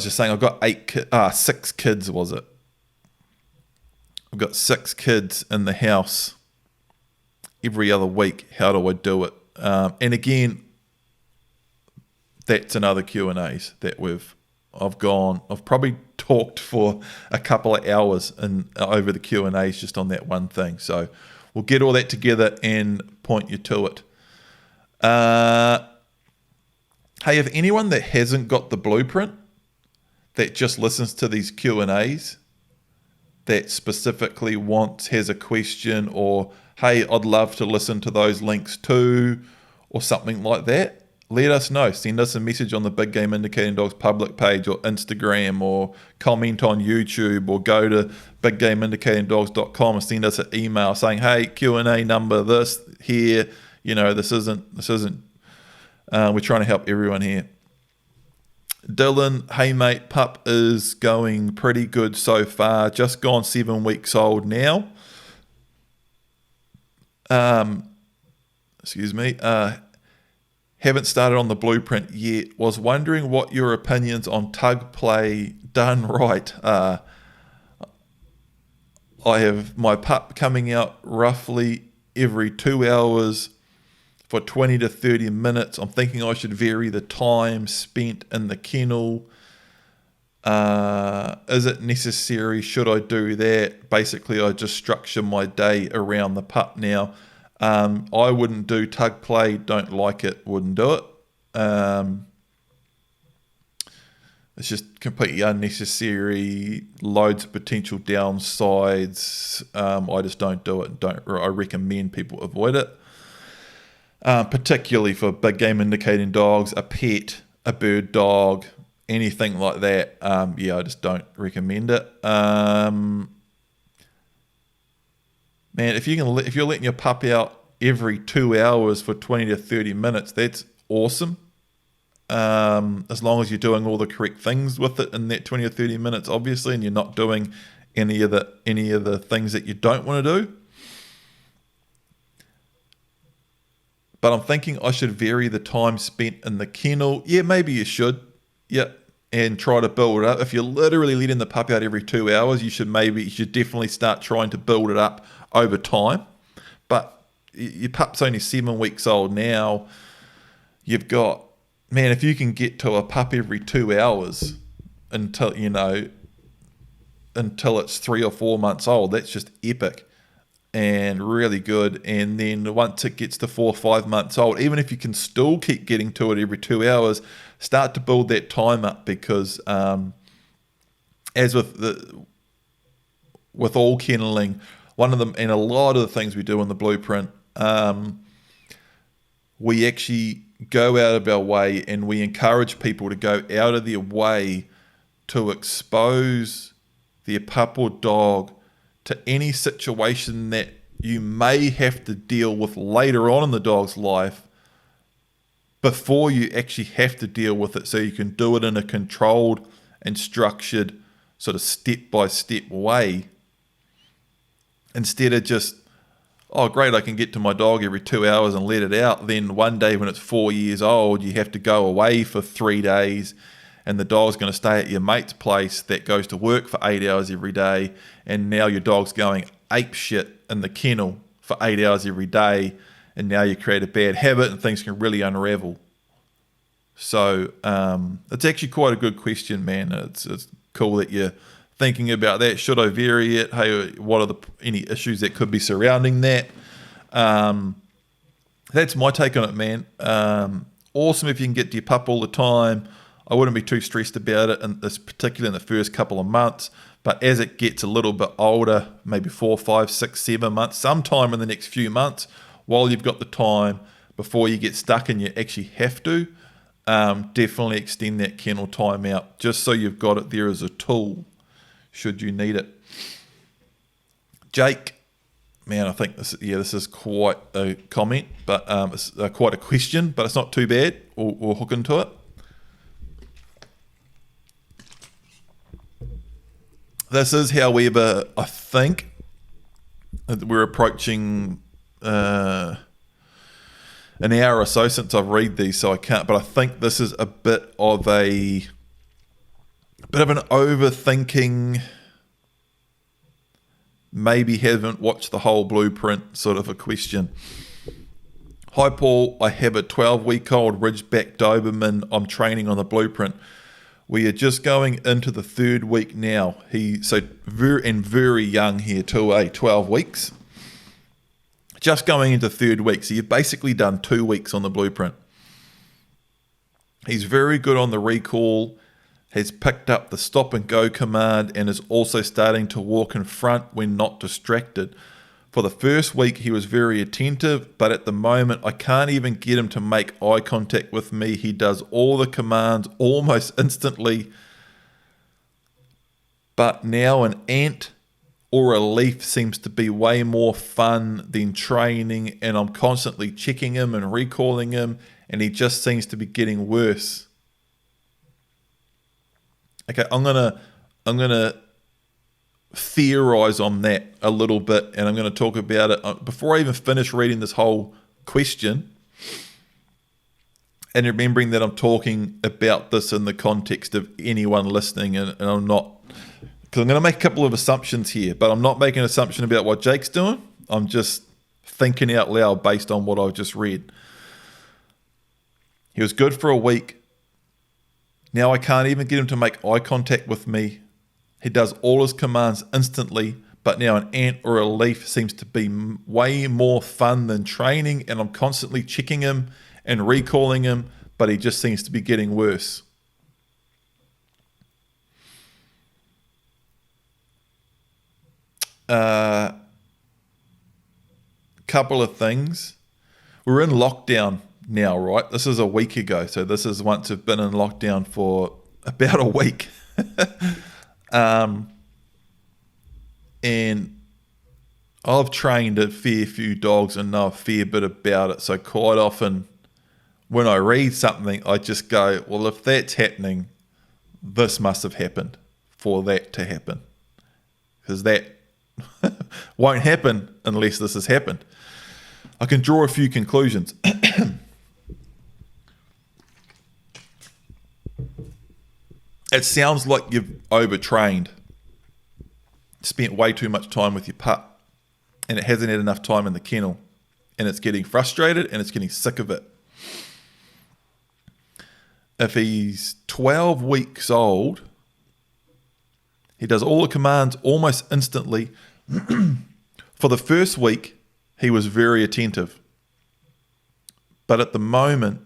just saying, I've got 6 kids, was it? I've got 6 kids in the house every other week. How do I do it? And again, that's another Q&As that I've probably talked for a couple of hours over the Q&As just on that one thing. So we'll get all that together and point you to it. Hey, if anyone that hasn't got the blueprint, that just listens to these Q&As, that specifically has a question, or hey, I'd love to listen to those links too, or something like that, let us know. Send us a message on the Big Game Indicating Dogs public page or Instagram, or comment on YouTube, or go to biggameindicatingdogs.com and send us an email saying, hey, Q&A number this here. This isn't we're trying to help everyone here. Dylan, hey mate, pup is going pretty good so far. Just gone 7 weeks old now. Excuse me. Haven't started on the blueprint yet. Was wondering what your opinions on tug play done right. I have my pup coming out roughly every 2 hours for 20 to 30 minutes. I'm thinking I should vary the time spent in the kennel. Is it necessary? Should I do that? Basically, I just structure my day around the pup now. I wouldn't do tug play. Don't like it. Wouldn't do it. It's just completely unnecessary. Loads of potential downsides. I just don't do it. I recommend people avoid it. Particularly for big game indicating dogs, a pet, a bird dog, anything like that. I just don't recommend it. Man, if you're letting your pup out every 2 hours for 20 to 30 minutes, that's awesome. As long as you're doing all the correct things with it in that 20 or 30 minutes, obviously, and you're not doing any of the things that you don't want to do. But I'm thinking I should vary the time spent in the kennel. Yeah, maybe you should. Yeah, and try to build it up. If you're literally letting the pup out every 2 hours, you should definitely start trying to build it up over time. But your pup's only 7 weeks old now. You've got, man, if you can get to a pup every 2 hours until it's 3 or 4 months old, that's just epic and really good. And then once it gets to 4 or 5 months old, even if you can still keep getting to it every 2 hours, start to build that time up, because as with all kenneling, one of them, and a lot of the things we do in the blueprint, we actually go out of our way, and we encourage people to go out of their way to expose their pup or dog to any situation that you may have to deal with later on in the dog's life before you actually have to deal with it, so you can do it in a controlled and structured sort of step-by-step way, instead of just, oh great, I can get to my dog every 2 hours and let it out. Then one day when it's 4 years old, you have to go away for 3 days, and the dog's going to stay at your mate's place that goes to work for 8 hours every day, and now your dog's going ape shit in the kennel for 8 hours every day, and now you create a bad habit and things can really unravel. So it's actually quite a good question, man. It's cool that you're thinking about that. Should I vary it? Hey, what are any issues that could be surrounding that? That's my take on it, man. Awesome if you can get to your pup all the time. I wouldn't be too stressed about it, and this particularly in the first couple of months. But as it gets a little bit older, maybe 4, 5, 6, 7 months, sometime in the next few months, while you've got the time before you get stuck and you actually have to, definitely extend that kennel time out, just so you've got it there as a tool should you need it. Jake, man, I think this is quite a comment, but it's quite a question, but it's not too bad. We'll hook into it. This is, however, I think we're approaching an hour or so since I've read these, so I can't. But I think this is a bit of an overthinking. Maybe haven't watched the whole blueprint sort of a question. Hi Paul, I have a 12-week-old Ridgeback Doberman I'm training on the blueprint. We are just going into the 3rd week now. Very young here too, 12 weeks. Just going into 3rd week. So you've basically done 2 weeks on the blueprint. He's very good on the recall, has picked up the stop and go command, and is also starting to walk in front when not distracted. For the first week, he was very attentive, but at the moment, I can't even get him to make eye contact with me. He does all the commands almost instantly. But now an ant or a leaf seems to be way more fun than training, and I'm constantly checking him and recalling him, and he just seems to be getting worse. Okay, I'm gonna theorize on that a little bit, and I'm going to talk about it before I even finish reading this whole question, and remembering that I'm talking about this in the context of anyone listening, and I'm not, because I'm going to make a couple of assumptions here, but I'm not making an assumption about what Jake's doing. I'm just thinking out loud based on what I've just read. He was good for a week. Now I can't even get him to make eye contact with me. He does all his commands instantly, but now an ant or a leaf seems to be way more fun than training, and I'm constantly checking him and recalling him, but he just seems to be getting worse. Couple of things. We're in lockdown now, right? This is a week ago, so this is once we've been in lockdown for about a week. And I've trained a fair few dogs and know a fair bit about it. So quite often when I read something, I just go, well, if that's happening, this must have happened for that to happen. Because that won't happen unless this has happened. I can draw a few conclusions. It sounds like you've overtrained, spent way too much time with your pup, and it hasn't had enough time in the kennel, and it's getting frustrated and it's getting sick of it. If he's 12 weeks old, he does all the commands almost instantly. For the first week, he was very attentive. But at the moment,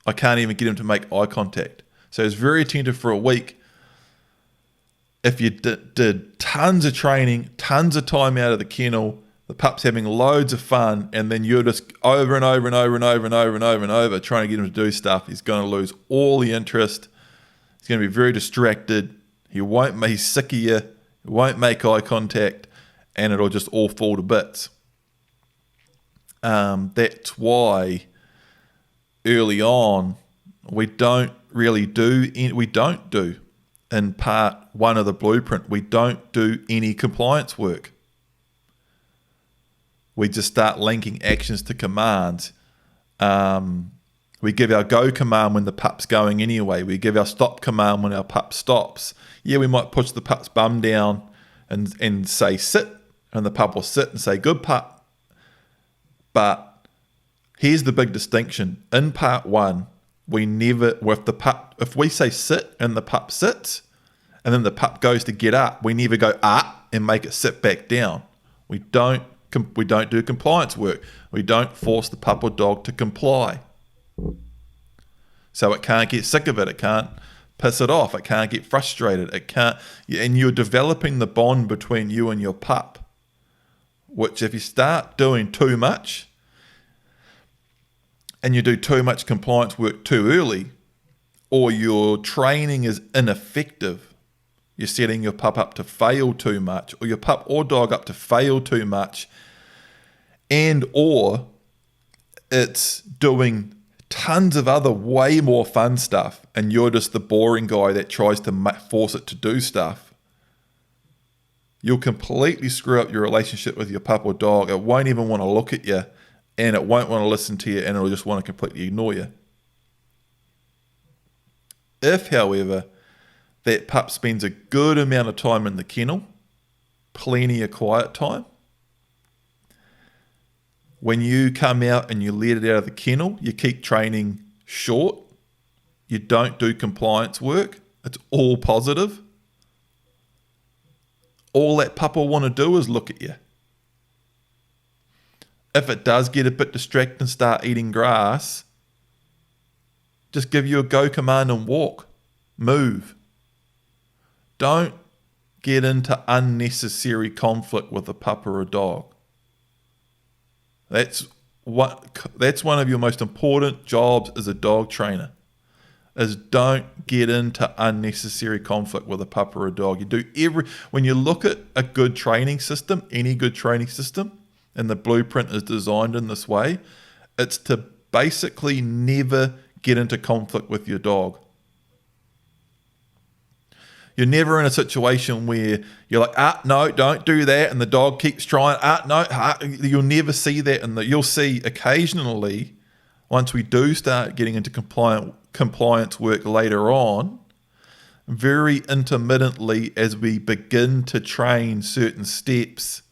I can't even get him to make eye contact. So he's very attentive for a week. If you did tons of training, tons of time out of the kennel, the pup's having loads of fun, and then you're just over and over and over and over and over and over and over trying to get him to do stuff, he's going to lose all the interest. He's going to be very distracted. He's sick of you. He won't make eye contact, and it'll just all fall to bits. That's why early on we don't do in part 1 of the blueprint, we don't do any compliance work. We just start linking actions to commands. We give our go command when the pup's going anyway. We give our stop command when our pup stops. Yeah, we might push the pup's bum down and say sit, and the pup will sit and say good pup. But here's the big distinction. In part 1, we never, if we say sit and the pup sits, and then the pup goes to get up, we never go up and make it sit back down. We don't do compliance work. We don't force the pup or dog to comply. So it can't get sick of it. It can't piss it off. It can't get frustrated. It can't, and you're developing the bond between you and your pup, which if you start doing too much and you do too much compliance work too early, or your training is ineffective, you're setting your pup up to fail too much, or your pup or dog up to fail too much, and or it's doing tons of other way more fun stuff, and you're just the boring guy that tries to force it to do stuff, you'll completely screw up your relationship with your pup or dog. It won't even want to look at you, and it won't want to listen to you, and it'll just want to completely ignore you. If, however, that pup spends a good amount of time in the kennel, plenty of quiet time, when you come out and you let it out of the kennel, you keep training short, you don't do compliance work, it's all positive, all that pup will want to do is look at you. If it does get a bit distracted and start eating grass, just give you a go command and walk, move. Don't get into unnecessary conflict with a pup or a dog. That's one of your most important jobs as a dog trainer, is don't get into unnecessary conflict with a pup or a dog. When you look at a good training system, any good training system, and the blueprint is designed in this way, it's to basically never get into conflict with your dog. You're never in a situation where you're like, no, don't do that, and the dog keeps trying, you'll never see that. And you'll see occasionally, once we do start getting into compliance work later on, very intermittently as we begin to train certain steps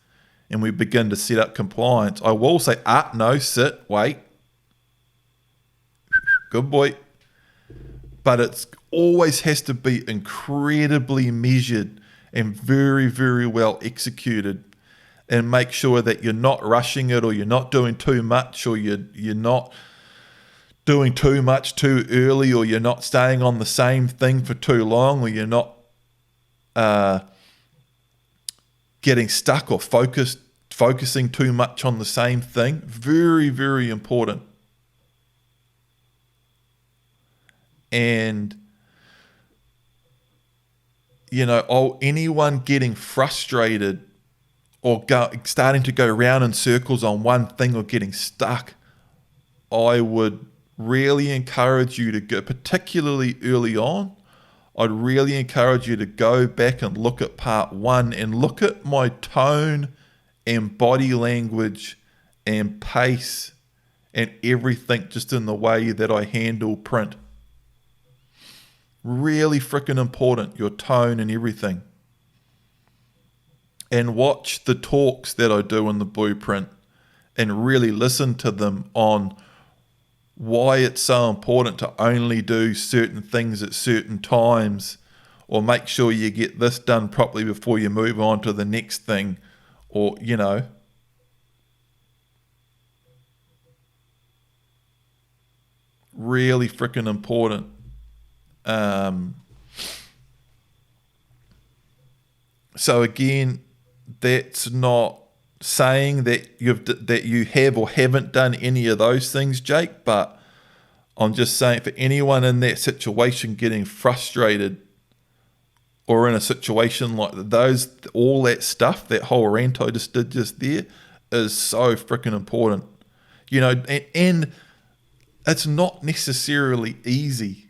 and we begin to set up compliance, I will say, no, sit, wait. Good boy. But it's always has to be incredibly measured and very, very well executed, and make sure that you're not rushing it, or you're not doing too much, or you're not doing too much too early, or you're not staying on the same thing for too long, or you're not getting stuck or focusing too much on the same thing. Very, very important. And anyone getting frustrated or starting to go round in circles on one thing or getting stuck, I would really encourage you to go, particularly early on, I'd really encourage you to go back and look at part 1 and look at my tone and body language and pace and everything, just in the way that I handle print. Really freaking important, your tone and everything. And watch the talks that I do in the blueprint and really listen to them on why it's so important to only do certain things at certain times, or make sure you get this done properly before you move on to the next thing, or, really freaking important. So again, that's not saying that you have or haven't done any of those things, Jake, but I'm just saying, for anyone in that situation getting frustrated, or in a situation like those, all that stuff, that whole rant I just did just there, is so freaking important. And it's not necessarily easy.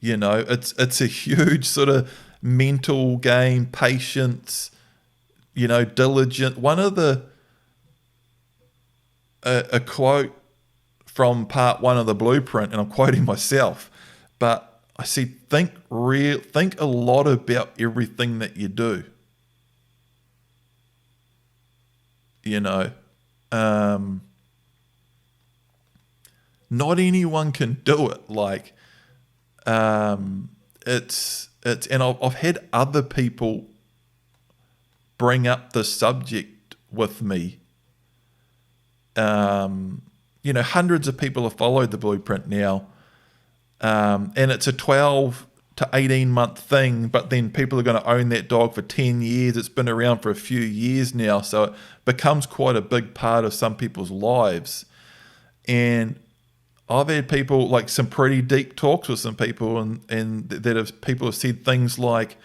It's a huge sort of mental game, patience, diligent. One of a quote from part 1 of the blueprint, and I'm quoting myself, but I said, think a lot about everything that you do. Not anyone can do it. Like, it's and I've had other people bring up the subject with me. Hundreds of people have followed the blueprint now, and it's a 12 to 18 month thing, but then people are going to own that dog for 10 years. It's been around for a few years now, so it becomes quite a big part of some people's lives. And I've had people, like, some pretty deep talks with some people, and people have said things like,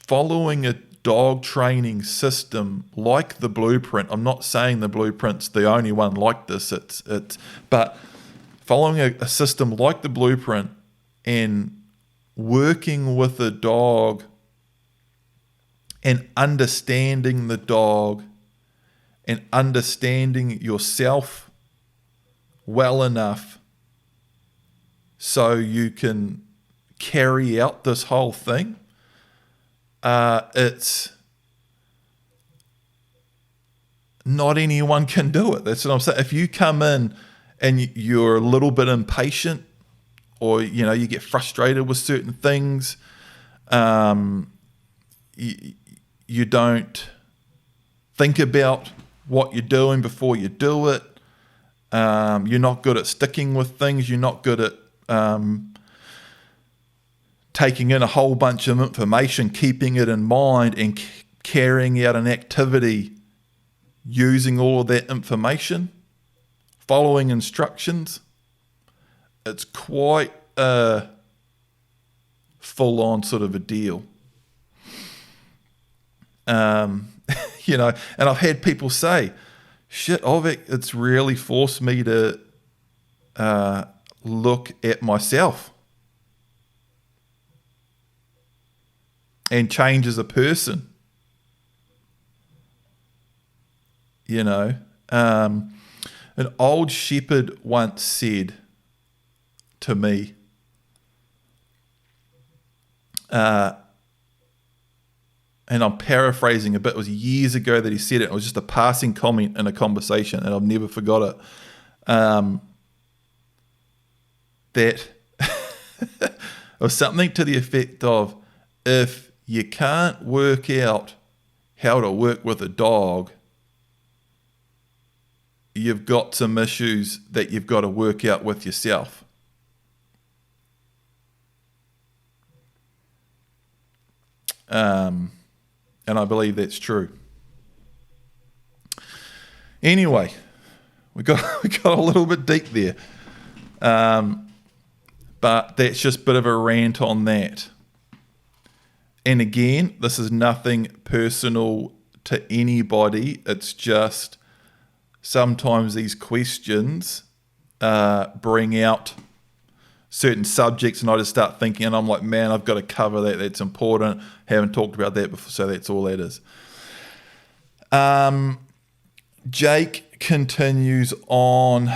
following a dog training system like the blueprint. I'm not saying the blueprint's the only one like this. But following a system like the blueprint and working with a dog and understanding the dog and understanding yourself well enough so you can carry out this whole thing. It's not anyone can do it. That's what I'm saying. If you come in and you're a little bit impatient, or you get frustrated with certain things, you don't think about what you're doing before you do it, You're not good at sticking with things. You're not good at taking in a whole bunch of information, keeping it in mind, and carrying out an activity using all of that information, following instructions. It's quite a full-on sort of a deal. You know, and I've had people say, shit, it's really forced me to look at myself and change as a person. You know, an old shepherd once said to me, and I'm paraphrasing a bit, it was years ago that he said it. It was just a passing comment in a conversation, and I've never forgot it. That it was something to the effect of, if you can't work out how to work with a dog, you've got some issues that you've got to work out with yourself. And I believe that's true. Anyway, we got a little bit deep there. But that's just a bit of a rant on that. And again, this is nothing personal to anybody. It's just sometimes these questions bring out certain subjects, and I just start thinking, and I'm like, man, I've got to cover that. That's important. Haven't talked about that before, so that's all that is. Jake continues on.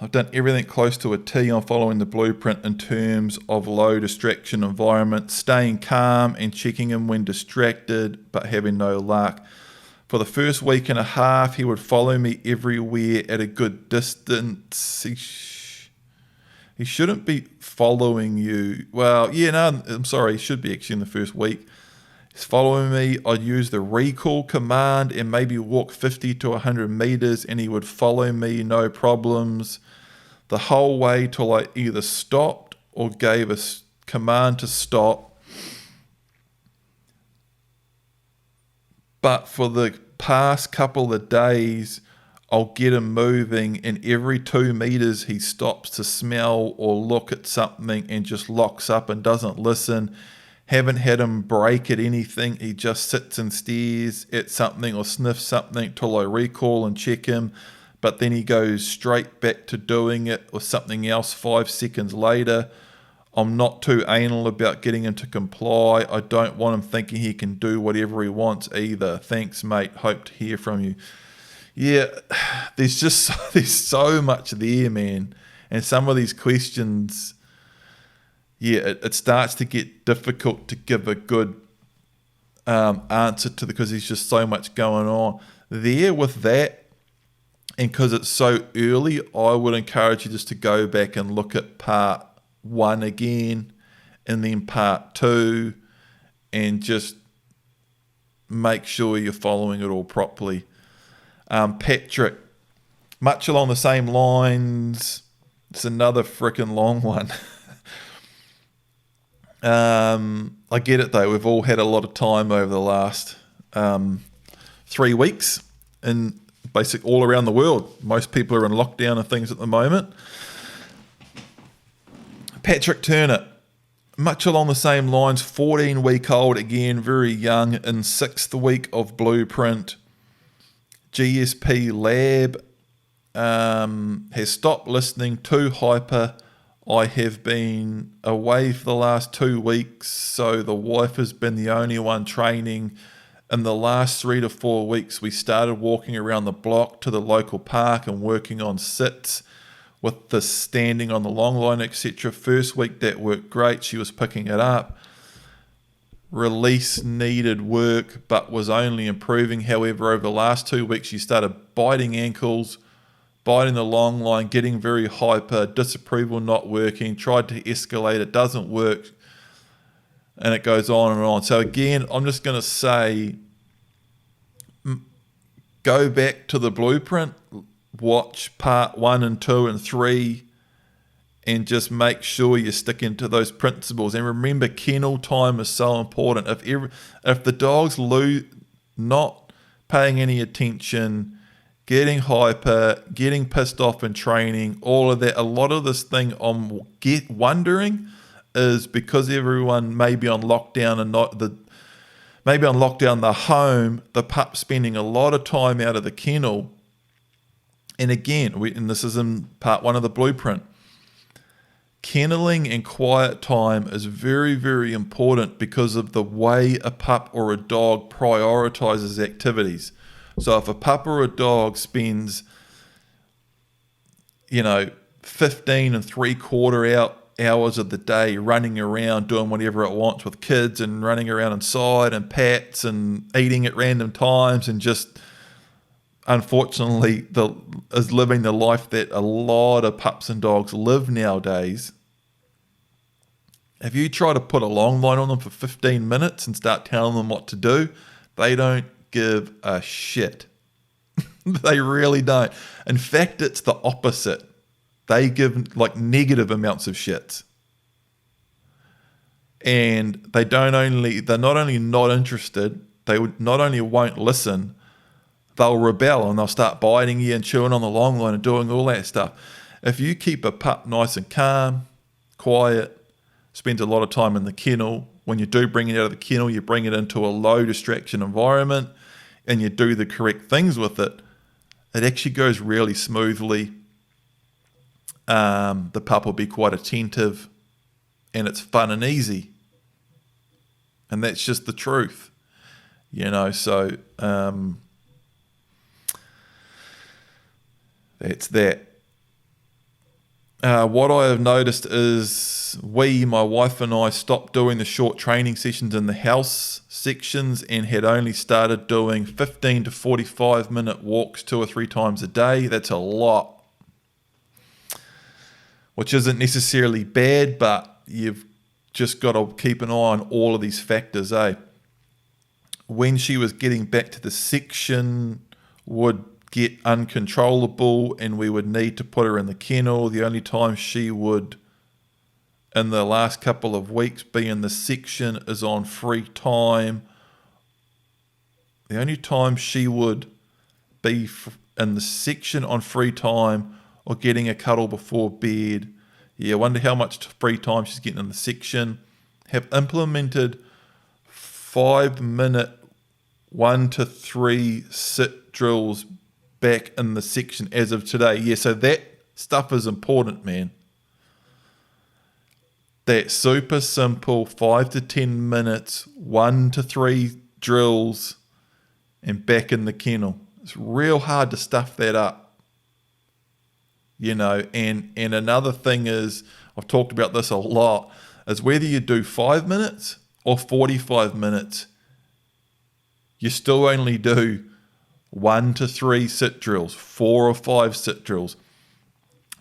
I've done everything close to a T on following the blueprint in terms of low distraction environment, staying calm and checking in when distracted, but having no luck. For the first week and a half, he would follow me everywhere at a good distance. He shouldn't be following you. Well, yeah, no, I'm sorry. He should be actually in the first week. He's following me. I'd use the recall command and maybe walk 50 to 100 meters, and he would follow me, no problems, the whole way till I either stopped or gave a command to stop. But for the past couple of days, I'll get him moving, and every 2 meters he stops to smell or look at something and just locks up and doesn't listen. Haven't had him break at anything. He just sits and stares at something or sniffs something till I recall and check him, but then he goes straight back to doing it or something else 5 seconds later. I'm not too anal about getting him to comply. I don't want him thinking he can do whatever he wants either. Thanks, mate. Hope to hear from you. Yeah, there's so much there, man. And some of these questions, yeah, it starts to get difficult to give a good answer to, because there's just so much going on there with that. And because it's so early, I would encourage you just to go back and look at part 1 again, and then part 2, and just make sure you're following it all properly. Patrick, much along the same lines. It's another freaking long one. I get it though. We've all had a lot of time over the last 3 weeks, and basically all around the world. Most people are in lockdown and things at the moment. Patrick Turner, much along the same lines, 14-week-old, again, very young, in 6th week of Blueprint. GSP Lab, has stopped listening, too hyper. I have been away for the last 2 weeks, so the wife has been the only one training. In the last 3 to 4 weeks, we started walking around the block to the local park and working on sits with the standing on the long line, etc. First week that worked great. She was picking it up. Release needed work, but was only improving. However, over the last 2 weeks, she started biting ankles, biting the long line, getting very hyper, disapproval not working, tried to escalate, it doesn't work, and it goes on and on. So again, I'm just going to say, go back to the blueprint, watch part 1 and 2 and 3 and just make sure you're sticking to those principles. And remember, kennel time is so important. If the dog's not paying any attention, getting hyper, getting pissed off in training, all of that, a lot of this thing I'm wondering is because everyone may be on lockdown and maybe on lockdown the home, the pup's spending a lot of time out of the kennel. And again, and this is in part 1 of the blueprint, kenneling and quiet time is very, very important because of the way a pup or a dog prioritizes activities. So if a pup or a dog spends, 15 and 3/4 hours of the day running around doing whatever it wants with kids and running around inside and pets and eating at random times and just unfortunately is living the life that a lot of pups and dogs live nowadays. If you try to put a long line on them for 15 minutes and start telling them what to do, they don't give a shit. They really don't. In fact, it's the opposite. They give negative amounts of shits. And they're not only not interested, they not only won't listen, they'll rebel and they'll start biting you and chewing on the long line and doing all that stuff. If you keep a pup nice and calm, quiet, spends a lot of time in the kennel, when you do bring it out of the kennel, you bring it into a low distraction environment and you do the correct things with it, it actually goes really smoothly. The pup will be quite attentive and it's fun and easy. And that's just the truth, so that's that. What I have noticed is my wife and I, stopped doing the short training sessions in the house sections and had only started doing 15 to 45 minute walks 2 or 3 times a day. That's a lot, which isn't necessarily bad, but you've just got to keep an eye on all of these factors, When she was getting back to the section, would get uncontrollable and we would need to put her in the kennel. The only time she would, in the last couple of weeks, be in the section is on free time. The only time she would be in the section on free time or getting a cuddle before bed. I wonder how much free time she's getting in the section. Have implemented 5-minute 1 to 3 sit drills back in the section as of today. So that stuff is important, man. That super simple 5 to 10 minutes, 1 to 3 drills and back in the kennel. It's real hard to stuff that up. And another thing is, I've talked about this a lot, is whether you do 5 minutes or 45 minutes, you still only do 1 to 3 sit drills, 4 or 5 sit drills.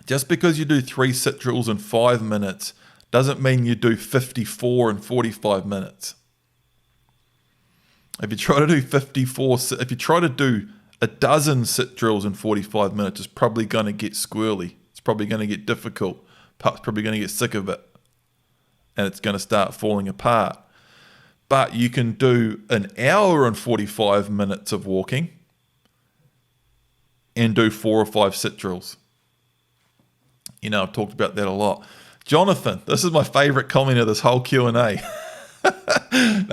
Just because you do 3 sit drills in 5 minutes doesn't mean you do 54 in 45 minutes. If you try to do a dozen sit drills in 45 minutes, it's probably going to get squirrely. It's probably going to get difficult. Pup's probably going to get sick of it. And it's going to start falling apart. But you can do an hour and 45 minutes of walking and do 4 or 5 sit drills. I've talked about that a lot. Jonathan, this is my favorite comment of this whole Q&A. No,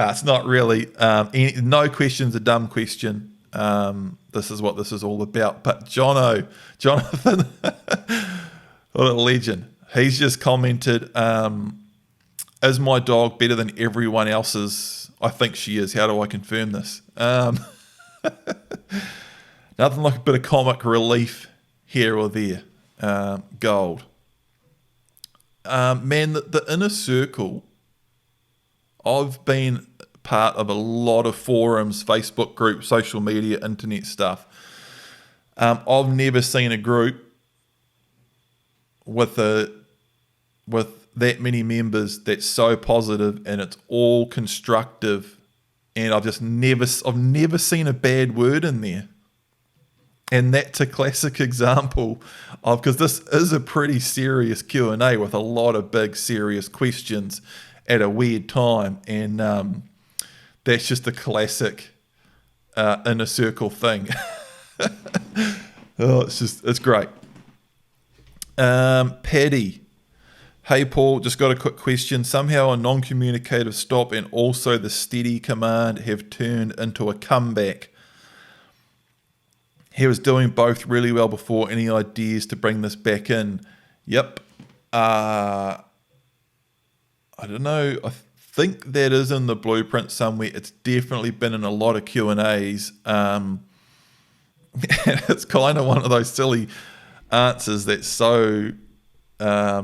it's not really. No question's a dumb question. This is what this is all about. But Jonathan, what a legend. He's just commented, is my dog better than everyone else's? I think she is. How do I confirm this? Nothing like a bit of comic relief here or there. Gold. Man, the inner circle, I've been part of a lot of forums, Facebook groups, social media, internet stuff. I've never seen a group with that many members that's so positive and it's all constructive, and I've never seen a bad word in there. And that's a classic example of, because this is a pretty serious Q&A with a lot of big serious questions at a weird time, and that's just a classic inner circle thing. Oh, it's great. Paddy. Hey Paul, just got a quick question. Somehow a non-communicative stop and also the steady command have turned into a comeback. He was doing both really well before. Any ideas to bring this back in? Yep. I don't know. I think that is in the blueprint somewhere. It's definitely been in a lot of Q&As. And it's kind of one of those silly answers that's so... it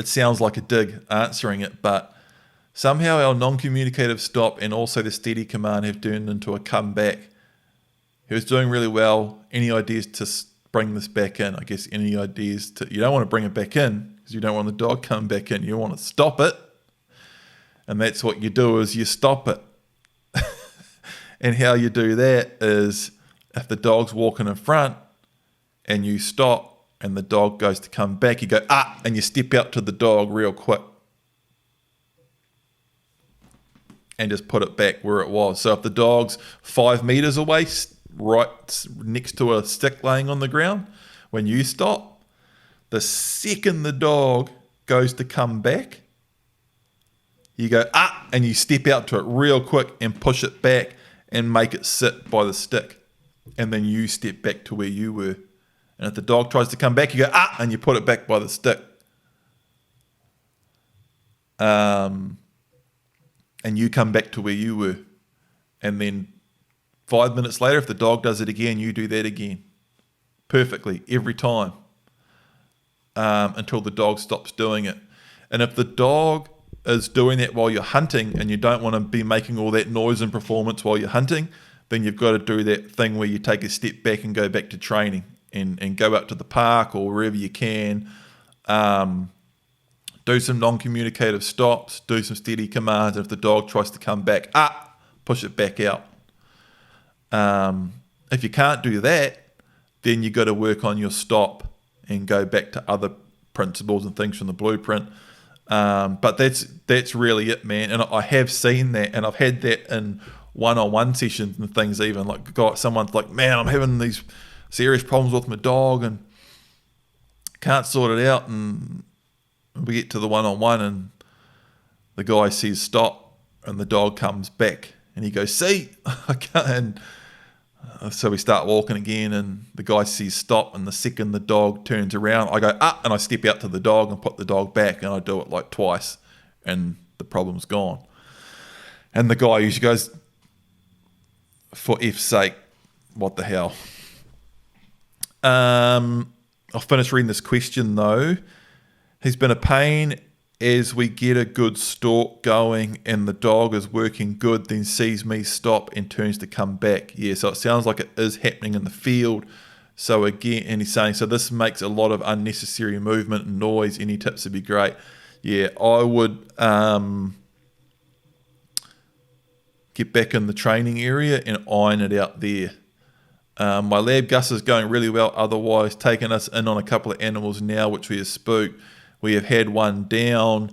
sounds like a dig answering it, but somehow our non-communicative stop and also the steady command have turned into a comeback. He was doing really well. Any ideas to bring this back in? I guess any ideas to... You don't want to bring it back in because you don't want the dog coming back in. You want to stop it. And that's what you do, is you stop it. And how you do that is if the dog's walking in front and you stop and the dog goes to come back, you go, and you step out to the dog real quick and just put it back where it was. So if the dog's 5 meters away, right next to a stick laying on the ground, when you stop, the second the dog goes to come back, you go, and you step out to it real quick and push it back and make it sit by the stick. And then you step back to where you were. And if the dog tries to come back, you go, and you put it back by the stick. And you come back to where you were. And then 5 minutes later, if the dog does it again, you do that again. Perfectly, every time. Until the dog stops doing it. And if the dog is doing that while you're hunting and you don't want to be making all that noise and performance while you're hunting, then you've got to do that thing where you take a step back and go back to training and go out to the park or wherever you can. Do some non-communicative stops, do some steady commands, and if the dog tries to come back, push it back out. If you can't do that, then you've got to work on your stop and go back to other principles and things from the blueprint. But that's really it, man. And I have seen that, and I've had that in one-on-one sessions and things. Even like someone's like, man, I'm having these serious problems with my dog and can't sort it out. And we get to the one-on-one and the guy says stop and the dog comes back and he goes, see, I can't. And so we start walking again and the guy says stop, and the second the dog turns around, I go and I step out to the dog and put the dog back, and I do it like twice and the problem's gone. And the guy usually goes, for F's sake, what the hell? I'll finish reading this question though. He's been a pain as we get a good stalk going and the dog is working good, then sees me stop and turns to come back. Yeah, so it sounds like it is happening in the field. So again, and he's saying, so this makes a lot of unnecessary movement and noise. Any tips would be great. Yeah, I would get back in the training area and iron it out there. My lab Gus is going really well, otherwise taking us in on a couple of animals now, which we have spooked. We have had one down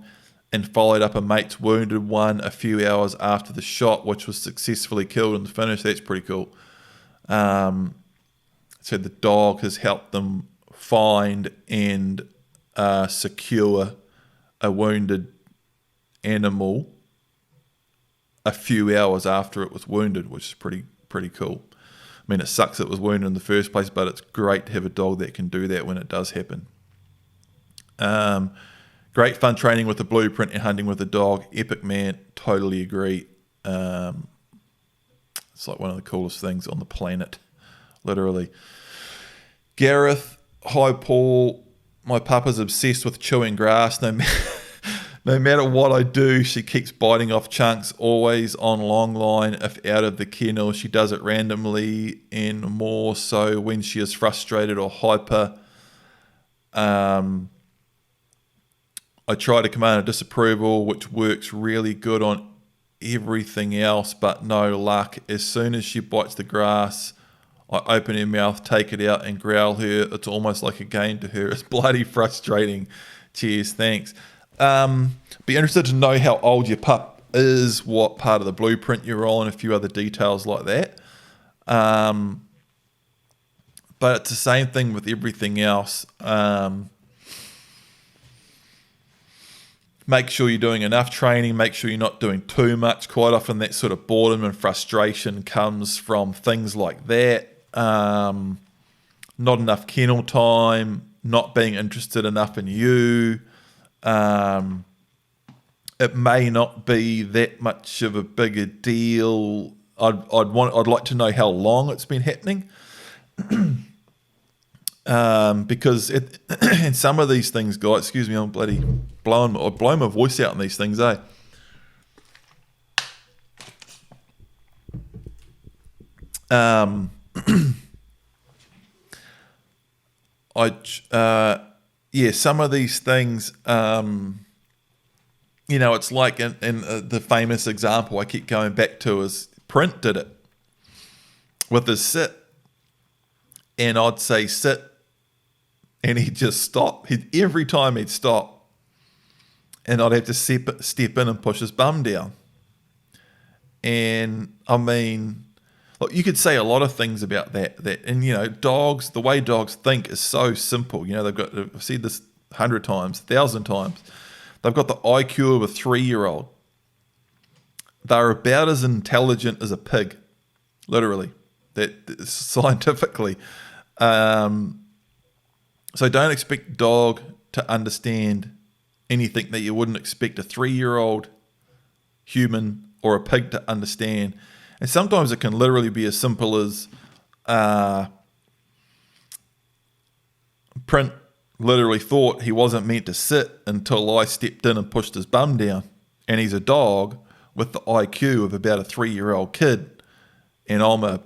and followed up a mate's wounded one a few hours after the shot, which was successfully killed in the finish. That's pretty cool. So the dog has helped them find and secure a wounded animal a few hours after it was wounded, which is pretty cool. I mean, it sucks it was wounded in the first place, but it's great to have a dog that can do that when it does happen. Great fun training with the blueprint and hunting with the dog. Epic, man. Totally agree. It's like one of the coolest things on the planet, literally. Gareth, hi Paul. My pupa's obsessed with chewing grass. No matter what I do, she keeps biting off chunks, always on long line. If out of the kennel, she does it randomly and more so when she is frustrated or hyper. I try to command a disapproval, which works really good on everything else, but no luck. As soon as she bites the grass, I open her mouth, take it out, and growl her. It's almost like a game to her. It's bloody frustrating. Cheers, thanks. Be interested to know how old your pup is, what part of the blueprint you're on, a few other details like that. But it's the same thing with everything else. Make sure you're doing enough training. Make sure you're not doing too much. Quite often that sort of boredom and frustration comes from things like that. Not enough kennel time, not being interested enough in you. It may not be that much of a bigger deal. I'd like to know how long it's been happening. Because in some of these things, guys, excuse me, I'm bloody blowing my voice out on these things, eh? Some of these things, it's like in the famous example I keep going back to is Print did it with his sit. And I'd say sit, and he'd just stop. Every time he'd stop, and I'd have to step in and push his bum down. And I mean, look, you could say a lot of things about that. And dogs, the way dogs think is so simple. I've said this 100 times, 1,000 times. They've got the IQ of a 3-year-old. They're about as intelligent as a pig, literally. That scientifically. So don't expect a dog to understand anything that you wouldn't expect a 3-year-old human or a pig to understand. And sometimes it can literally be as simple as Print literally thought he wasn't meant to sit until I stepped in and pushed his bum down. And he's a dog with the IQ of about a 3-year-old kid. And I'm a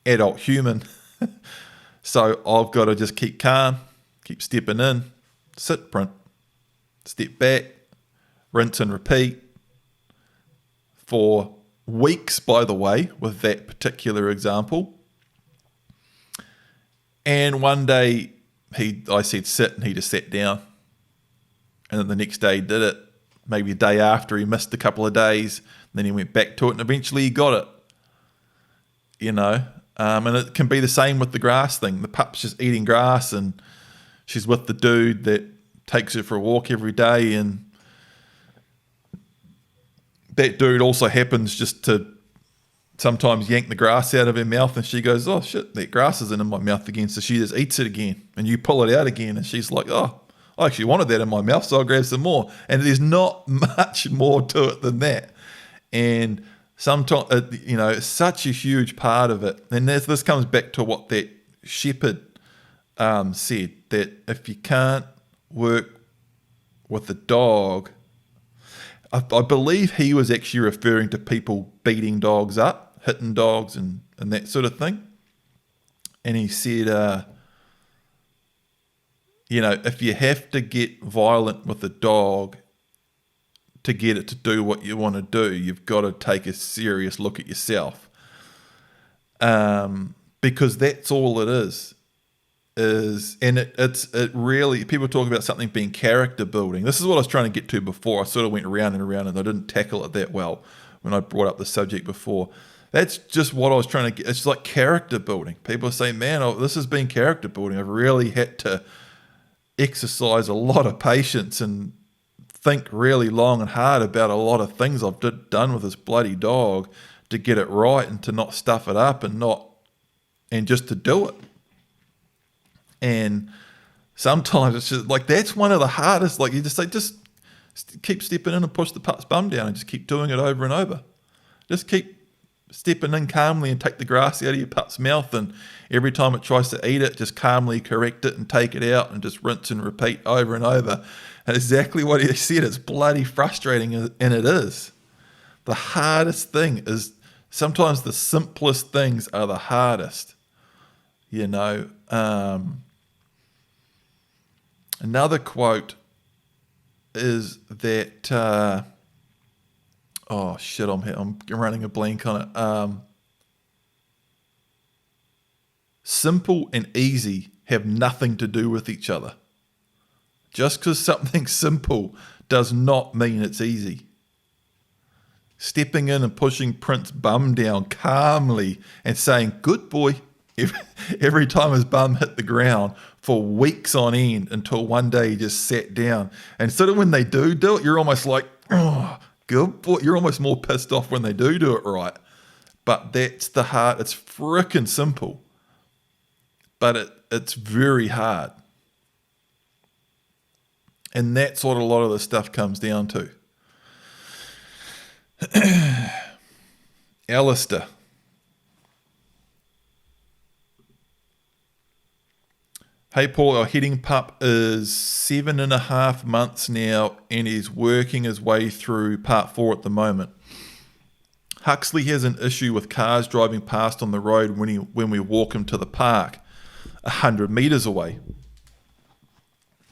adult human. So I've got to just keep calm, keep stepping in, sit, Print, step back, rinse and repeat for weeks, by the way, with that particular example. And one day I said sit, and he just sat down. And then the next day he did it. Maybe a day after, he missed a couple of days. Then he went back to it, and eventually he got it. And it can be the same with the grass thing. The pup's just eating grass, and she's with the dude that takes her for a walk every day, and that dude also happens just to sometimes yank the grass out of her mouth, and she goes, oh shit, that grass isn't in my mouth again. So she just eats it again, and you pull it out again, and she's like, oh, I actually wanted that in my mouth, so I'll grab some more. And there's not much more to it than that. And sometimes, it's such a huge part of it. And this comes back to what that shepherd said, that if you can't work with the dog, I believe he was actually referring to people beating dogs up, hitting dogs and that sort of thing. And he said, if you have to get violent with a dog to get it to do what you want to do, you've got to take a serious look at yourself. Because that's all it is. It really, people talk about something being character building. This is what I was trying to get to before. I sort of went around and around, and I didn't tackle it that well when I brought up the subject before. That's just what I was trying to get. It's like character building. People say, man, this has been character building. I've really had to exercise a lot of patience and think really long and hard about a lot of things I've done with this bloody dog to get it right and to not stuff it up and just to do it. And sometimes it's just like, that's one of the hardest, like you just say, just keep stepping in and push the pup's bum down and just keep doing it over and over. Just keep stepping in calmly and take the grass out of your pup's mouth, and every time it tries to eat it, just calmly correct it and take it out and just rinse and repeat over and over. And exactly what he said, it's bloody frustrating, and it is. The hardest thing is, sometimes the simplest things are the hardest. Another quote is that, I'm running a blank on it. Simple and easy have nothing to do with each other. Just because something's simple does not mean it's easy. Stepping in and pushing Prince's bum down calmly and saying, "Good boy," every time his bum hit the ground for weeks on end until one day he just sat down. And sort of when they do it, you're almost like, "Oh, good boy." You're almost more pissed off when they do it right. But that's the hard. It's frickin' simple. But it's very hard. And that's what a lot of the stuff comes down to. Alistair. Hey Paul, our heading pup is 7.5 months now and is working his way through part 4 at the moment. Huxley has an issue with cars driving past on the road when we walk him to the park, 100 metres away.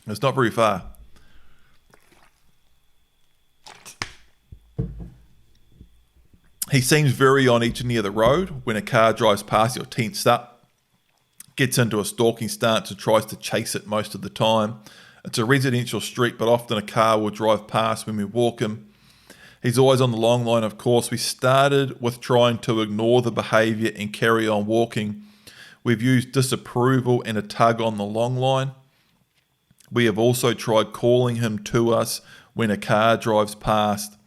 It's not very far. He seems very on edge near the road. When a car drives past, he'll tense up, gets into a stalking stance and tries to chase it most of the time. It's a residential street, but often a car will drive past when we walk him. He's always on the long line, of course. We started with trying to ignore the behaviour and carry on walking. We've used disapproval and a tug on the long line. We have also tried calling him to us when a car drives past.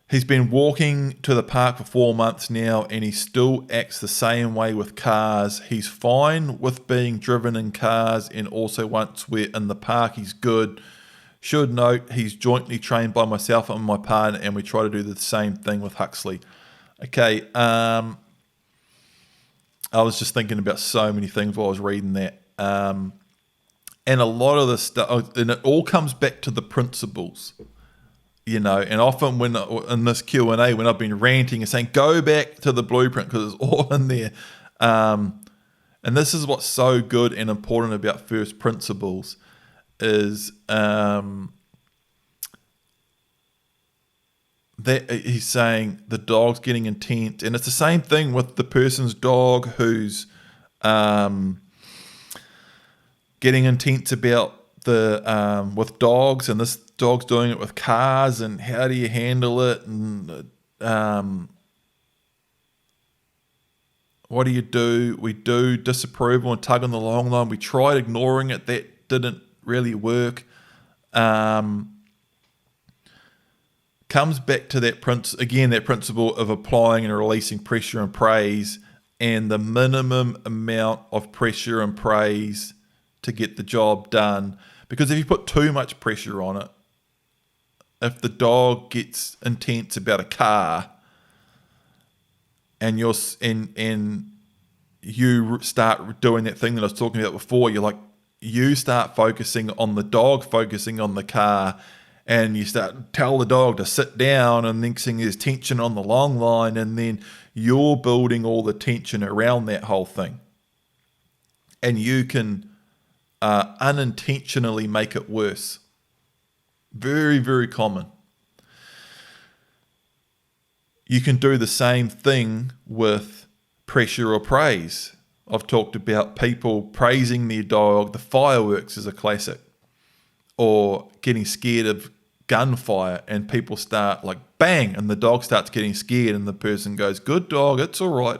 He's been walking to the park for 4 months now and he still acts the same way with cars. He's fine with being driven in cars, and also once we're in the park he's good. Should note he's jointly trained by myself and my partner, and we try to do the same thing with Huxley. Okay, I was just thinking about so many things while I was reading that. And a lot of the stuff, and it all comes back to the principles. You know, and often when in this Q&A, when I've been ranting and saying, go back to the blueprint because it's all in there. And this is what's so good and important about first principles is that he's saying the dog's getting intense. And it's the same thing with the person's dog who's getting intense about the with dogs, and this dog's doing it with cars, and how do you handle it, and what do you do? We do disapproval and tug on the long line. We tried ignoring it. That didn't really work. Comes back to that that principle of applying and releasing pressure and praise, and the minimum amount of pressure and praise to get the job done. Because if you put too much pressure on it, if the dog gets intense about a car, and you start doing that thing that I was talking about before, you start focusing on the dog, focusing on the car, and you tell the dog to sit down, and next thing there's tension on the long line, and then you're building all the tension around that whole thing, and you can unintentionally make it worse. Very, very common. You can do the same thing with pressure or praise. I've talked about people praising their dog. The fireworks is a classic. Or getting scared of gunfire, and people start bang, and the dog starts getting scared, and the person goes, good dog, it's all right,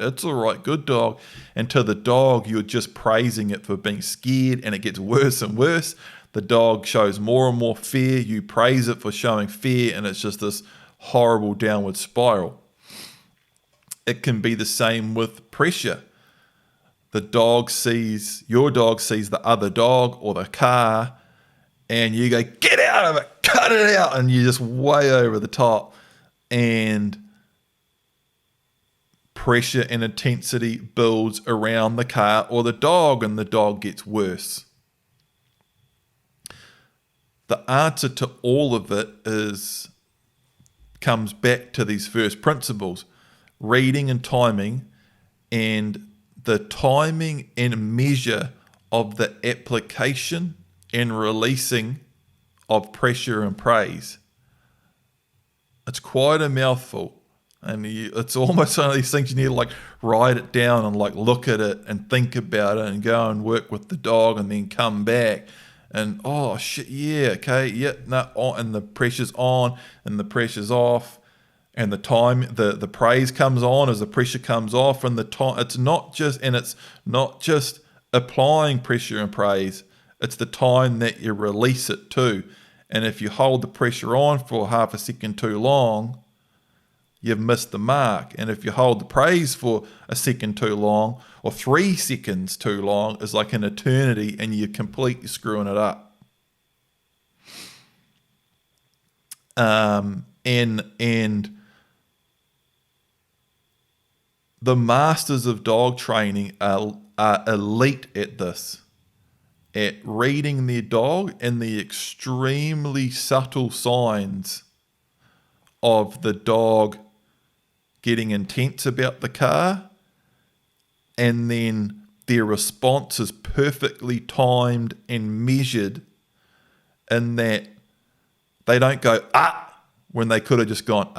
good dog. And to the dog, you're just praising it for being scared, and it gets worse and worse. The dog shows more and more fear. You praise it for showing fear, and it's just this horrible downward spiral. It can be the same with pressure. Your dog sees the other dog or the car, and you go, get out of it, cut it out, and you're just way over the top. And pressure and intensity builds around the car or the dog, and the dog gets worse. The answer to all of it comes back to these first principles, reading and timing, and the timing and measure of the application and releasing of pressure and praise. It's quite a mouthful. And it's almost one of these things you need to like write it down and like look at it and think about it and go and work with the dog and then come back and oh shit, yeah, okay, yeah, no, oh, and the pressure's on and the pressure's off and the time the praise comes on as the pressure comes off and the time it's not just applying pressure and praise, it's the time that you release it too. And if you hold the pressure on for half a second too long, you've missed the mark. And if you hold the praise for a second too long or 3 seconds too long, it's like an eternity and you're completely screwing it up. And the masters of dog training are elite at this, at reading their dog and the extremely subtle signs of the dog getting intense about the car, and then their response is perfectly timed and measured in that they don't go when they could have just gone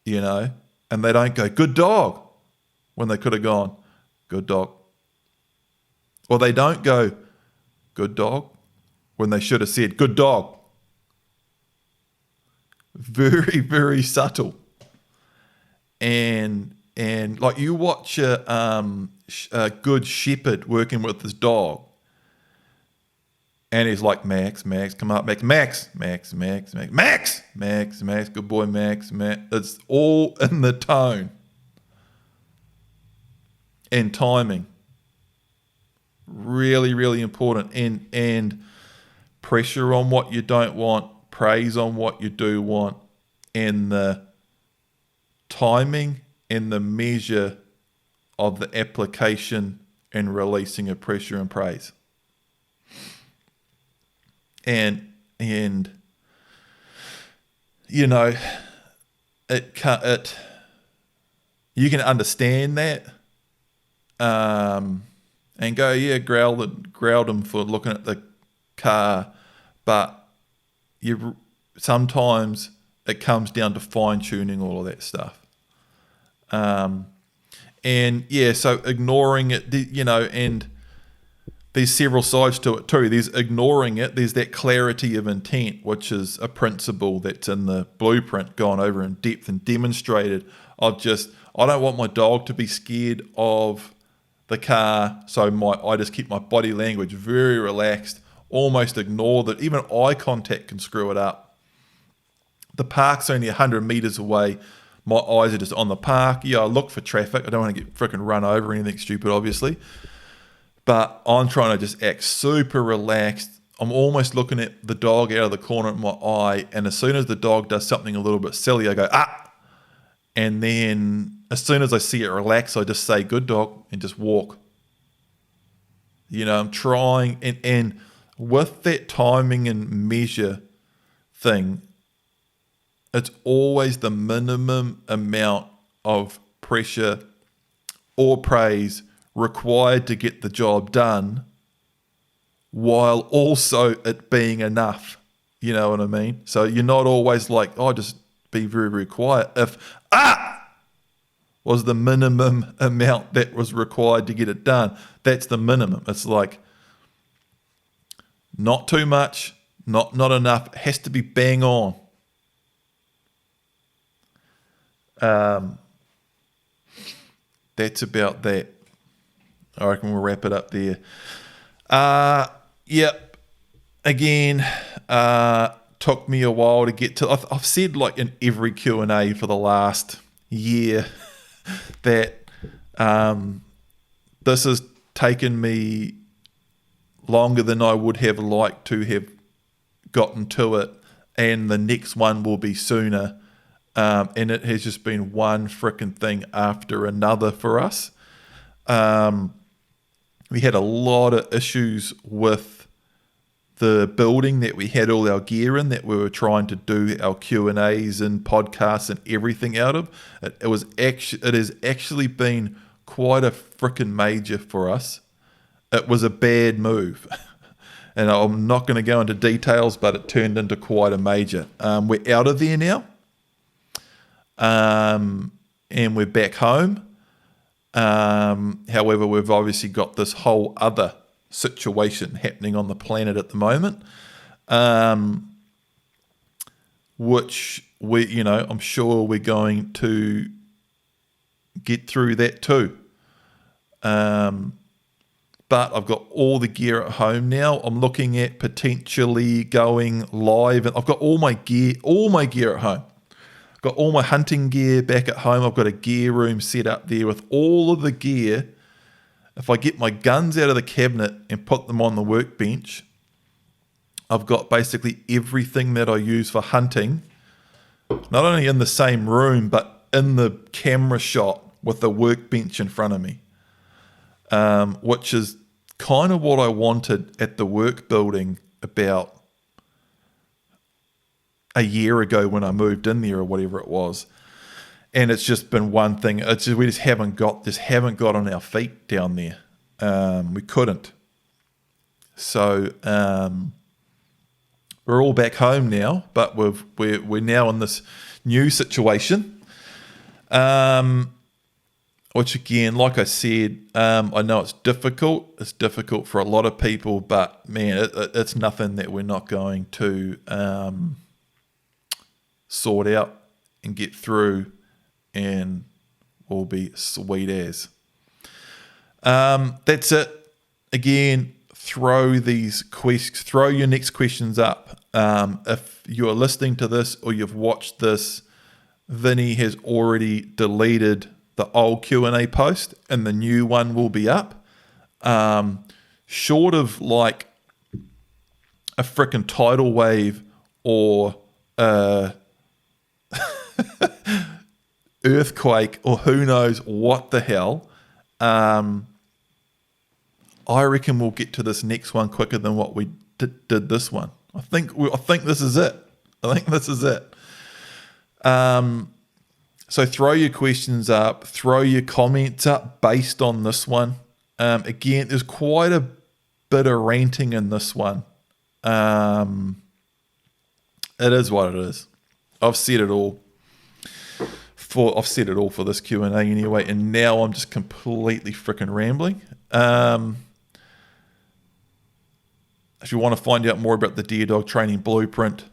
and they don't go good dog when they could have gone good dog, or they don't go good dog when they should have said good dog. Very, very subtle. And like you watch a good shepherd working with his dog, and he's like, Max, come up, Max, good boy, Max. It's all in the tone and timing. Really, really important. And pressure on what you don't want, praise on what you do want, and the timing and the measure of the application and releasing of pressure and praise. And you know, you can understand that and go, yeah, growled him for looking at the car, but sometimes it comes down to fine-tuning all of that stuff. And yeah, so ignoring it, and there's several sides to it too. There's ignoring it. There's that clarity of intent, which is a principle that's in the blueprint, gone over in depth and demonstrated. I don't want my dog to be scared of the car, so I just keep my body language very relaxed, almost ignore that. Even eye contact can screw it up. The park's only 100 meters away. My eyes are just on the park. Yeah, I look for traffic. I don't want to get freaking run over or anything stupid, obviously. But I'm trying to just act super relaxed. I'm almost looking at the dog out of the corner of my eye, and as soon as the dog does something a little bit silly, I go, and then as soon as I see it relax, I just say, good dog, and just walk. I'm trying, and with that timing and measure thing, it's always the minimum amount of pressure or praise required to get the job done, while also it being enough. You know what I mean? So you're not always like, just be very, very quiet. If was the minimum amount that was required to get it done, that's the minimum. It's like not too much, not enough. It has to be bang on. That's about that. I reckon we'll wrap it up there. Yep. Again, took me a while to get to. I've said like in every Q&A for the last year that this has taken me longer than I would have liked to have gotten to it, and the next one will be sooner. And it has just been one frickin' thing after another for us. We had a lot of issues with the building that we had all our gear in, that we were trying to do our Q&As and podcasts and everything out of. It has actually been quite a frickin' major for us. It was a bad move. And I'm not going to go into details, but it turned into quite a major. We're out of there now. and we're back home. However, we've obviously got this whole other situation happening on the planet at the moment, which I'm sure we're going to get through that too. But I've got all the gear at home now. I'm looking at potentially going live, and I've got all my gear at home. I've got all my hunting gear back at home. I've got a gear room set up there with all of the gear. If I get my guns out of the cabinet and put them on the workbench, I've got basically everything that I use for hunting, not only in the same room, but in the camera shot with the workbench in front of me. Which is kind of what I wanted at the work building about a year ago when I moved in there or whatever it was. And it's just been one thing. It's just, we just haven't got on our feet down there. We couldn't. So we're all back home now, but we're now in this new situation. Which again, like I said, I know it's difficult. It's difficult for a lot of people, but man, it's nothing that we're not going to sort out and get through, and will be sweet as. That's it. Again, throw your next questions up. If you are listening to this or you've watched this, Vinny has already deleted the old QnA post, and the new one will be up. Short of like a frickin' tidal wave or earthquake or who knows what the hell, I reckon we'll get to this next one quicker than what we did this one. I think this is it. So throw your questions up, throw your comments up based on this one. Again, there's quite a bit of ranting in this one. It is what it is. I've said it all for this Q&A anyway, and now I'm just completely freaking rambling. If you want to find out more about the Deer Dog Training Blueprint,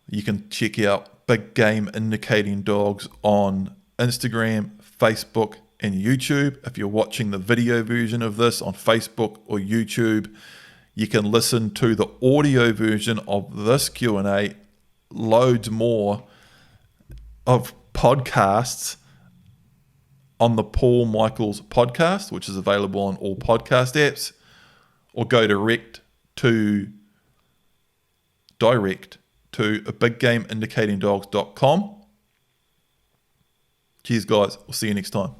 you can check out Big Game Indicating Dogs on Instagram, Facebook, and YouTube. If you're watching the video version of this on Facebook or YouTube, you can listen to the audio version of this Q&A, loads more of podcasts on the Paul Michaels podcast, which is available on all podcast apps, or go direct to biggameindicatingdogs.com. Cheers, guys. We'll see you next time.